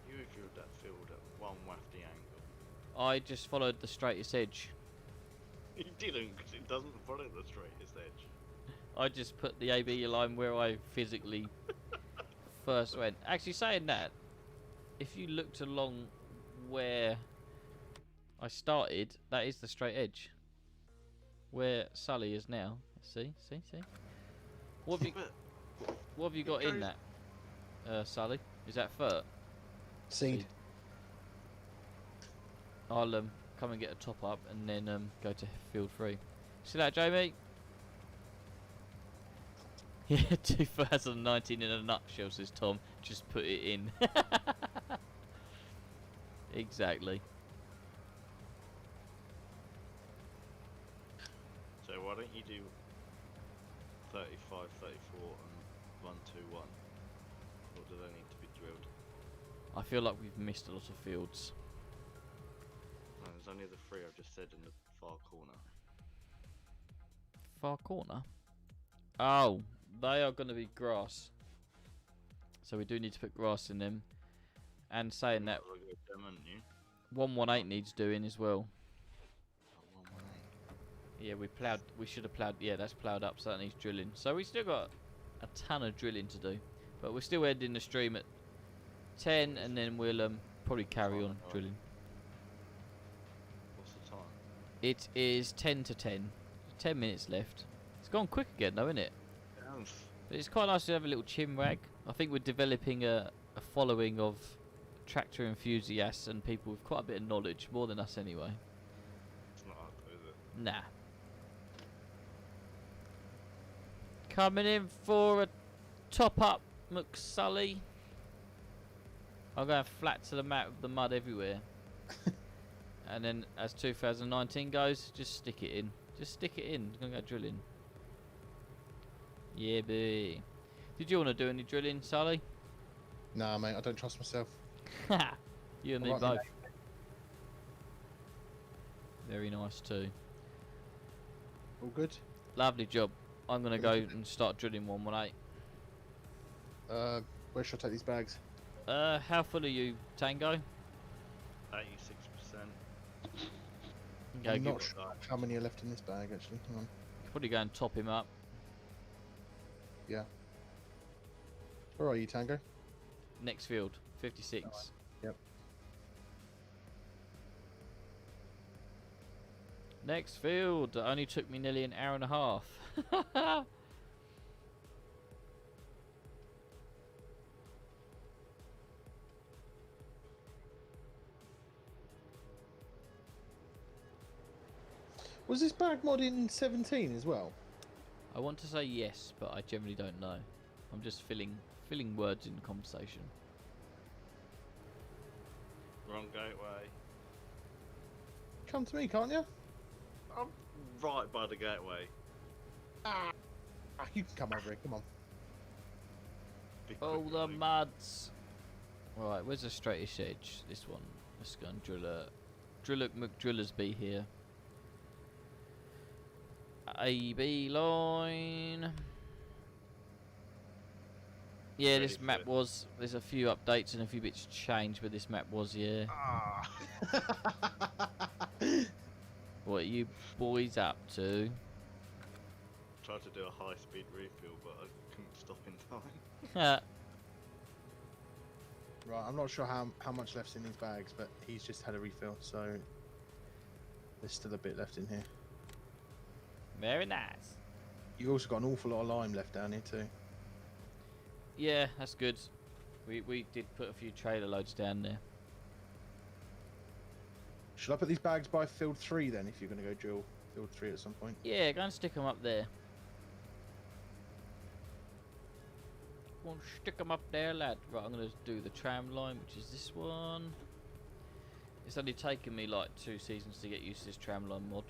You drilled that field at one wafty angle.
I just followed the straightest edge.
You didn't, because it doesn't follow the straightest edge.
I just put the AB line where I physically first went. Actually, saying that, if you looked along where I started, that is the straight edge. Where Sully is now. See? What have you got in that, Sully? Is that fur?
Seed.
I'll come and get a top up and then go to field 3. See that, Jamie? Yeah, 2019 in a nutshell, says Tom. Just put it in. Exactly.
So why don't you do 35, 34 and 121? Or do they need to be drilled?
I feel like we've missed a lot of fields.
No, there's only the 3 I've just said in the far corner.
Far corner? Oh, they are going to be grass. So we do need to put grass in them. And saying that, 118 needs doing as well.
Oh, 118.
Yeah, we should have ploughed. Yeah, that's ploughed up, so that needs drilling. So we still got a ton of drilling to do. But we're still ending the stream at 10, and then we'll probably carry on drilling.
What's the time?
It is 10 to 10. 10 minutes left. It's gone quick again though, isn't it? But it's quite nice to have a little chin rag. I think we're developing a following of tractor enthusiasts and people with quite a bit of knowledge, more than us anyway.
It's not hard, though, is it?
Nah. Coming in for a top up, McSully. I'm going flat to the mat with the mud everywhere. And then as 2019 goes, just stick it in. Just stick it in. It's going to go drilling. Yeah, boy. Did you want to do any drilling, Sully?
Nah, mate, I don't trust myself.
You and me
Alright, then,
both. Very nice too.
All good?
Lovely job. I'm going to go and start drilling 118.
Where should I take these bags?
How full are you, Tango?
86%.
Okay,
I'm
give-
not sure how many are left in this bag, actually. Hang on.
Probably go and top him up.
Where are you, Tango?
Next field, 56.
Alright. Yep.
Next field. That only took me nearly an hour and a half.
Was this bag mod in 17 as well?
I want to say yes, but I generally don't know. I'm just filling words in conversation.
Wrong gateway.
Come to me, can't you?
I'm right by the gateway.
You can come over here, come on.
Be
Oh,
quick,
the
Luke.
muds. Right, where's the straightest edge? This one. Let's go and Driller McDrillersby here. AB line. Yeah,
Ready
this
for
map
it.
was. There's a few updates and a few bits changed, but this map was, yeah.
Ah.
What are you boys up to?
Tried to do a high-speed refill, but I couldn't stop in time.
Right, I'm not sure how much left's in these bags, but he's just had a refill, so there's still a bit left in here.
Very nice.
You've also got an awful lot of lime left down here too.
Yeah, that's good. We did put a few trailer loads down there.
Should I put these bags by field 3 then, if you're going to go drill field 3 at some point?
Yeah, go and stick them up there. Go and stick them up there, lad. Right, I'm going to do the tram line, which is this one. It's only taken me like 2 seasons to get used to this tram line mod.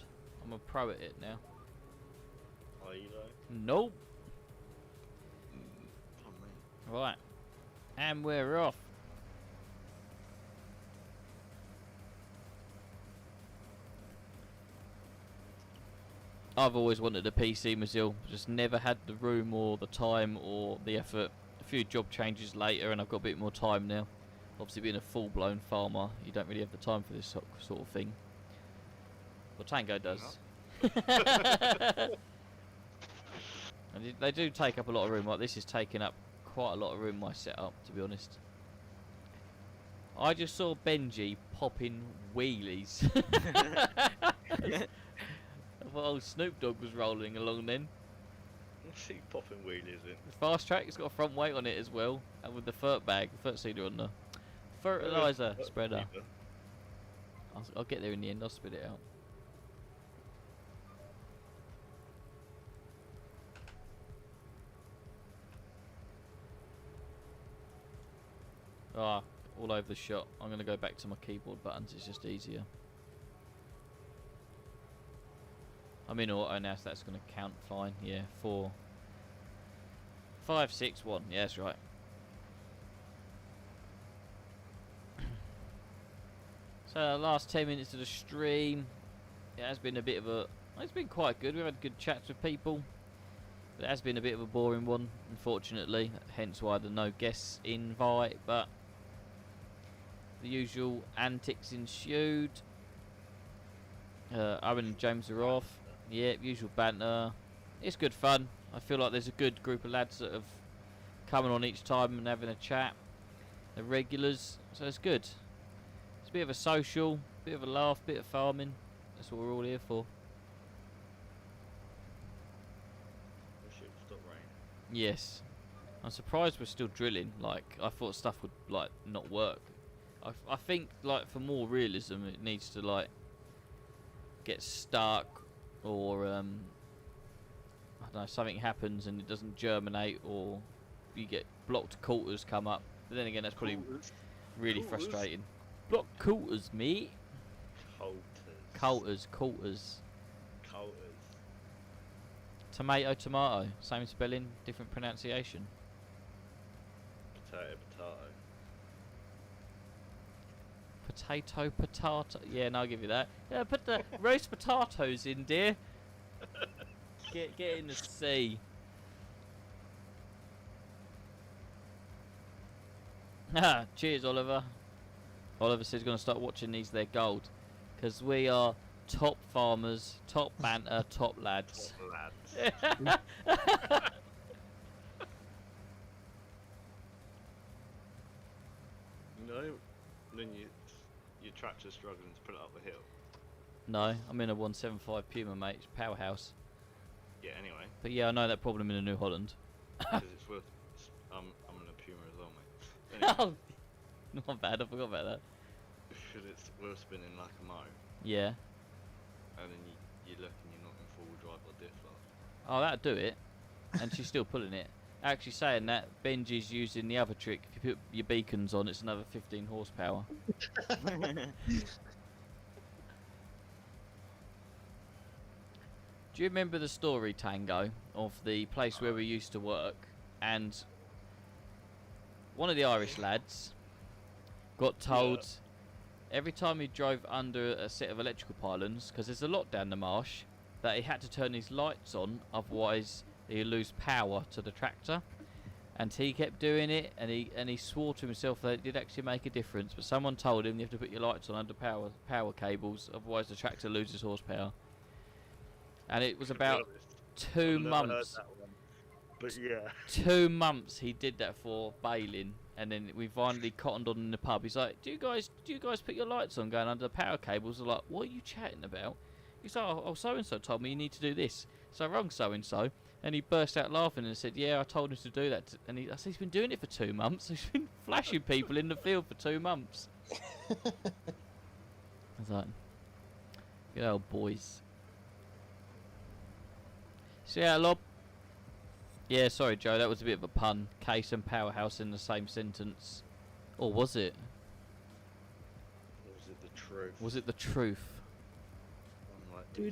I'm a pro at it now.
Are you though?
Nope.
Pardon me.
Right. And we're off. I've always wanted a PC, Mazil. Just never had the room or the time or the effort. A few job changes later and I've got a bit more time now. Obviously being a full-blown farmer, you don't really have the time for this sort of thing. Well, Tango does. And they do take up a lot of room. Like this is taking up quite a lot of room, my setup, to be honest. I just saw Benji popping wheelies. I thought old Snoop Dogg was rolling along then.
What's he popping wheelies in?
The fast track, it's got a front weight on it as well. And with the fert bag, the fert seeder on the fertilizer spreader. I'll get there in the end, I'll spit it out. Ah, all over the shot. I'm going to go back to my keyboard buttons, it's just easier. I'm in auto now, so that's going to count fine. Yeah, 4, 5, 6, 1. Yeah, that's right. So, last 10 minutes of the stream. It has been a bit of a... It's been quite good. We've had good chats with people. But it has been a bit of a boring one, unfortunately. Hence why the no guests invite. But the usual antics ensued. Owen and James are off. Yeah, usual banter. It's good fun. I feel like there's a good group of lads that have coming on each time and having a chat. They're regulars, so it's good. It's a bit of a social, bit of a laugh, bit of farming. That's what we're all here for.
We should stop raining.
Yes. I'm surprised we're still drilling. Like, I thought stuff would, like, not work. I think, like, for more realism, it needs to, like, get stuck, or, I don't know, something happens and it doesn't germinate, or you get blocked quarters come up. But then again, that's probably really frustrating. Blocked quarters, mate.
Coulters.
Quarters.
Coulters.
Tomato, same spelling, different pronunciation.
Potato.
Potato. Yeah, no, I'll give you that. Yeah, put the roast potatoes in, dear. Get in the sea. Ah, cheers, Oliver. Oliver says he's going to start watching these. They're gold, because we are top farmers, top banter, top lads.
Top lads. No, then your tractor's struggling to put it up the hill.
No, I'm in a 175 Puma, mate. It's powerhouse.
Yeah, anyway.
But yeah, I know that problem in the New Holland.
Because it's worth. I'm in a Puma as well, mate. Anyway,
Oh, not bad. I forgot about that.
because it's worth spinning like a mo,
Yeah.
and then you look and you're not in four-wheel drive or diff lock.
Oh, that'd do it. And she's still pulling it. Actually, saying that, Benji's using the other trick. If you put your beacons on, it's another 15 horsepower. Do you remember the story, Tango, of the place where we used to work? And one of the Irish lads got told every time he drove under a set of electrical pylons, because there's a lot down the marsh, that he had to turn his lights on, otherwise he'd lose power to the tractor. And he kept doing it, and he swore to himself that it did actually make a difference. But someone told him you have to put your lights on under power cables, otherwise the tractor loses horsepower. And it was about 2 months.
But yeah.
2 months he did that for, bailing, and then we finally cottoned on in the pub. He's like, "Do you guys put your lights on going under the power cables?" I'm like, "What are you chatting about?" He's like, "Oh, so and so told me you need to do this." So I rung so and so, and he burst out laughing and said, "Yeah, I told him to do that." And I said, "He's been doing it for 2 months. He's been flashing people in the field for 2 months." I was like, "Good old boys." So yeah, Lob. Yeah, sorry, Joe. That was a bit of a pun. Case and powerhouse in the same sentence, or was it?
Or was it the truth?
Was it the truth?
I'm like, do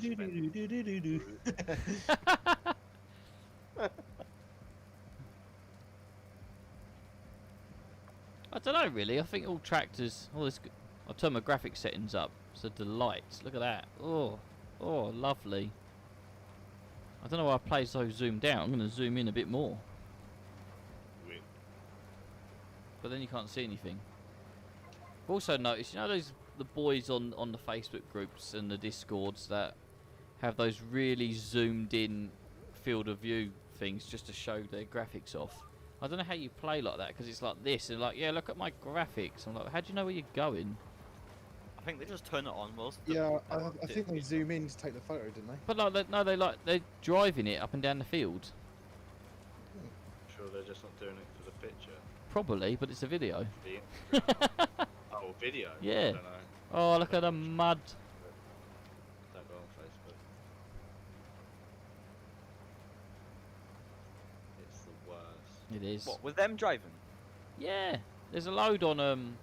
I don't know really. I think all tractors. Oh, this. I'll turn my graphic settings up. It's a delight. Look at that. Oh, lovely. I don't know why I play so zoomed out. I'm going to zoom in a bit more.
Weird.
But then you can't see anything. I've also noticed, you know, the boys on the Facebook groups and the Discords that have those really zoomed in field of view things just to show their graphics off. I don't know how you play like that, because it's like this and like, yeah, look at my graphics. I'm like, how do you know where you're going?
I think they just turn it on most.
Yeah, I think they zoom in to take the photo, didn't they?
But like they're driving it up and down the field.
Sure, they're just not doing it for the picture.
Probably, but it's a video.
The Instagram. Oh, video.
Yeah.
I don't know.
Oh, look at the mud.
Don't go on Facebook. It's the worst.
It is.
What, with them driving?
Yeah, there's a load on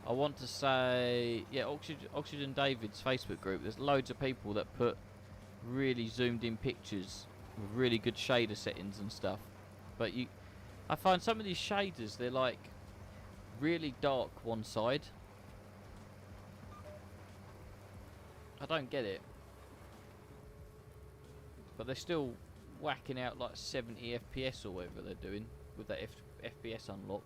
I want to say, yeah, Oxygen David's Facebook group. There's loads of people that put really zoomed in pictures with really good shader settings and stuff. But I find some of these shaders, they're like really dark one side. I don't get it. But they're still whacking out like 70 FPS or whatever they're doing with that FPS unlock.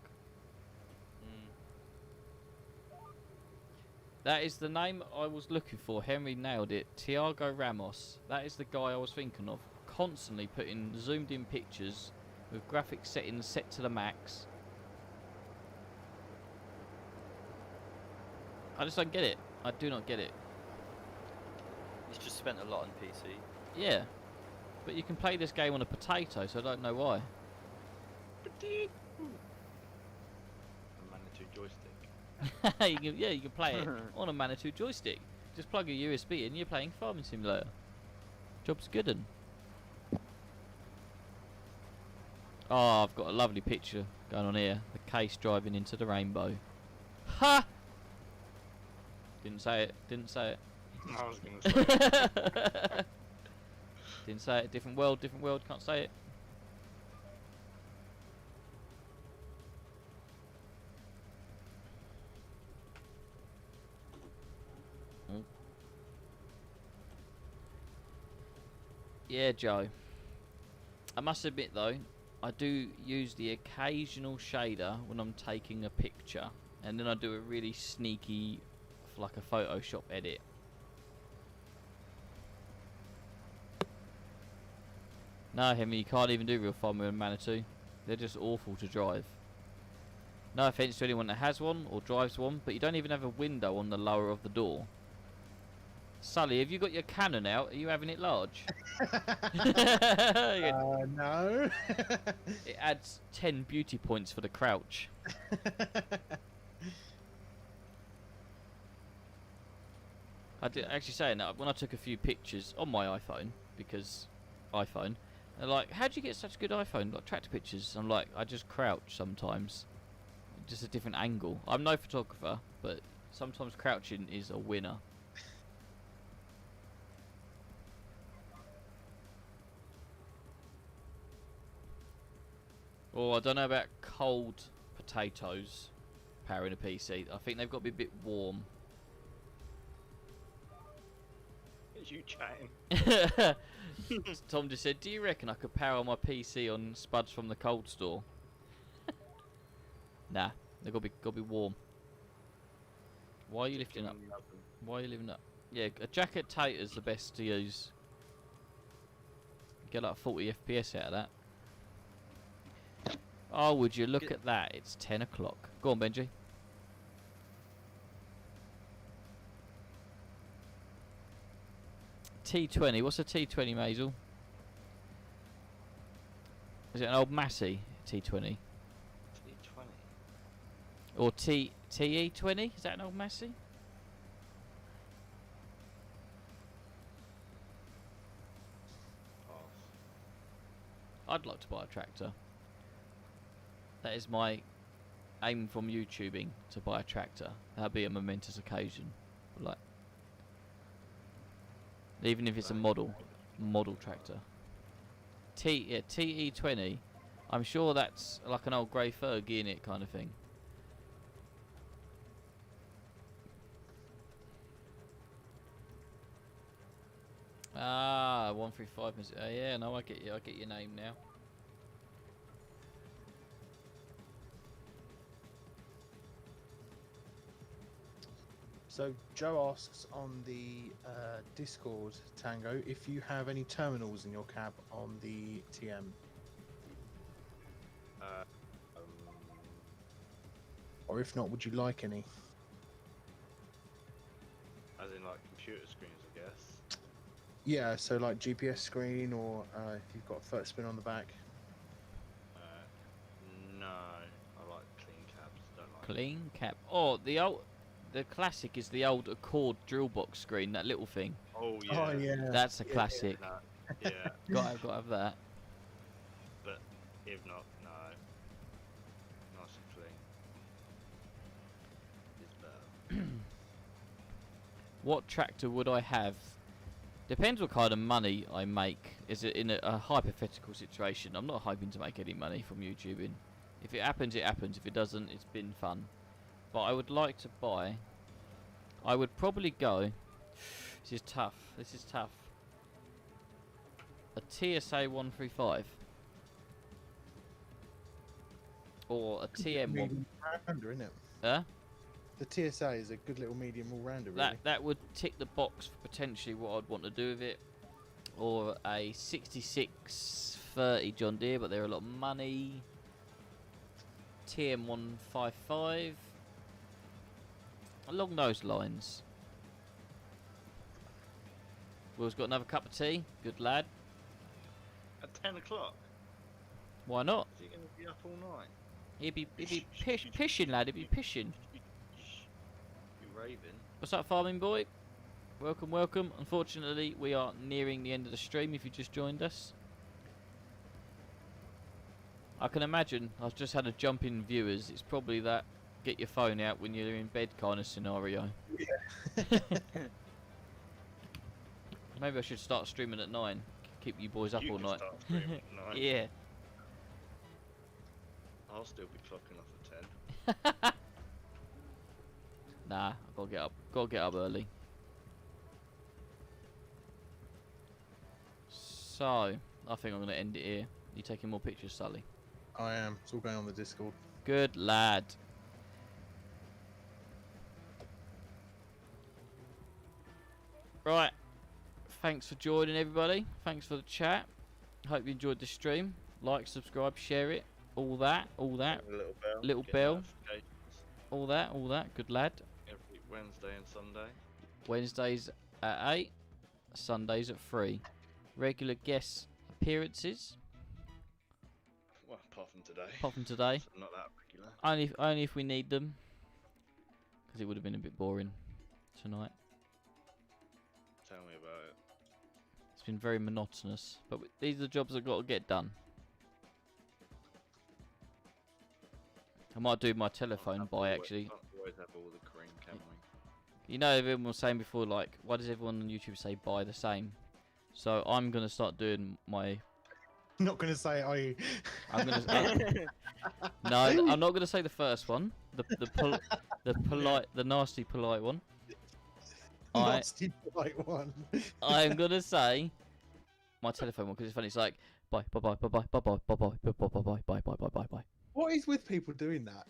That is the name I was looking for. Henry nailed it. Tiago Ramos. That is the guy I was thinking of. Constantly putting zoomed in pictures with graphic settings set to the max. I just don't get it. I do not get it.
He's just spent a lot on PC.
Yeah. But you can play this game on a potato, so I don't know why.
A Manitou joystick.
you can play it on a Manitou joystick. Just plug a USB in, you're playing Farming Simulator. Job's good 'un. Oh, I've got a lovely picture going on here. The case driving into the rainbow. Ha! Didn't say it. Didn't say it.
I was going to say it.
Didn't say it. Different world. Different world. Can't say it. Mm. Yeah, Joe. I must admit though, I do use the occasional shader when I'm taking a picture, and then I do a really sneaky, like a Photoshop edit. No, Hemi, you can't even do real farming with a Manitou. They're just awful to drive. No offence to anyone that has one or drives one, but you don't even have a window on the lower of the door. Sully, have you got your Canon out? Are you having it large?
No.
It adds 10 beauty points for the crouch. I did actually saying that when I took a few pictures on my iPhone, because iPhone, they're like, how'd you get such good iPhone, like tractor pictures? I'm like, I just crouch sometimes, just a different angle. I'm no photographer, but sometimes crouching is a winner. Oh, I don't know about cold potatoes powering a PC. I think they've got to be a bit warm.
It's you chatting.
Tom just said, do you reckon I could power my PC on spuds from the cold store? Nah, they've got to be warm. Why are you lifting up? Why are you lifting up? Yeah, a jacket tater's the best to use. Get like 40 FPS out of that. Oh, would you look at that? It's 10 o'clock. Go on, Benji. T20. What's a T20, Maisel? Is it an old Massey T20?
T20.
Or TE20? Is that an old Massey?
Pass.
I'd like to buy a tractor. That is my aim from YouTubing, to buy a tractor. That'd be a momentous occasion. Like, even if it's a model tractor. TE20. I'm sure that's like an old grey Fergie in it kind of thing. Ah, 135. Yeah, no, I get you. I get your name now.
So Joe asks on the Discord, Tango, if you have any terminals in your cab on the TM. Or if not, would you like any?
As in like computer screens, I guess.
Yeah, so like GPS screen, or if you've got first spin on the back.
No, I like clean cabs. Don't like.
Clean cap. Oh, the classic is the old Accord drill box screen, that little thing.
Oh yeah.
Oh yeah.
That's a classic.
No, yeah,
Got to have that.
but if not, no. Nice and clean. Is better.
What tractor would I have? Depends what kind of money I make. Is it in a hypothetical situation? I'm not hoping to make any money from YouTubing. If it happens, it happens. If it doesn't, it's been fun. But I would like to buy. I would probably go. This is tough. This is tough. A TSA 135 or a TM 1.
Medium all-rounder, isn't it?
Huh?
The TSA is a good little medium all-rounder, really.
That would tick the box for potentially what I'd want to do with it. Or a 6630 John Deere, but they're a lot of money. TM 155. Along those lines. Will's got another cup of tea. Good lad.
At 10 o'clock.
Why not?
Is he going to be be up all night.
He'd be pishing, lad. He'd be pishing.
You raving?
What's up, farming boy? Welcome, welcome. Unfortunately, we are nearing the end of the stream. If you just joined us, I can imagine I've just had a jump in viewers. It's probably that get your phone out when you're in bed kind of scenario.
Yeah.
Maybe I should start streaming at 9. Keep you boys up
You
all
can
night.
start streaming at 9.
Yeah.
I'll still be clocking off at 10.
Nah, I gotta get up. Gotta get up early. So, I think I'm gonna end it here. You taking more pictures, Sully?
I am. It's all going on the Discord.
Good lad. Right. Thanks for joining, everybody. Thanks for the chat. Hope you enjoyed the stream. Like, subscribe, share it. All that.
A little bell.
Little
get
bell.
notifications
All that. Good lad.
Every Wednesday and Sunday.
Wednesdays at 8. Sundays at 3. Regular guest appearances.
Well, apart from today.
Apart from today.
So not that regular.
Only if we need them. Because it would have been a bit boring tonight.
Tell me about it.
It's been very monotonous. But these are the jobs I've got to get done. I might do my telephone buy actually.
Can't always have all the cream, can we?
You know, everyone was saying before, like, why does everyone on YouTube say buy the same? So I'm gonna start doing my.
Not gonna say are you?
I'm gonna. No, I'm not gonna say the first one. The polite, the nasty polite one.
Nasty polite one.
I'm gonna say my telephone one because it's funny. It's like bye bye bye bye bye bye bye bye bye bye bye bye bye bye bye bye bye.
What is with people doing that?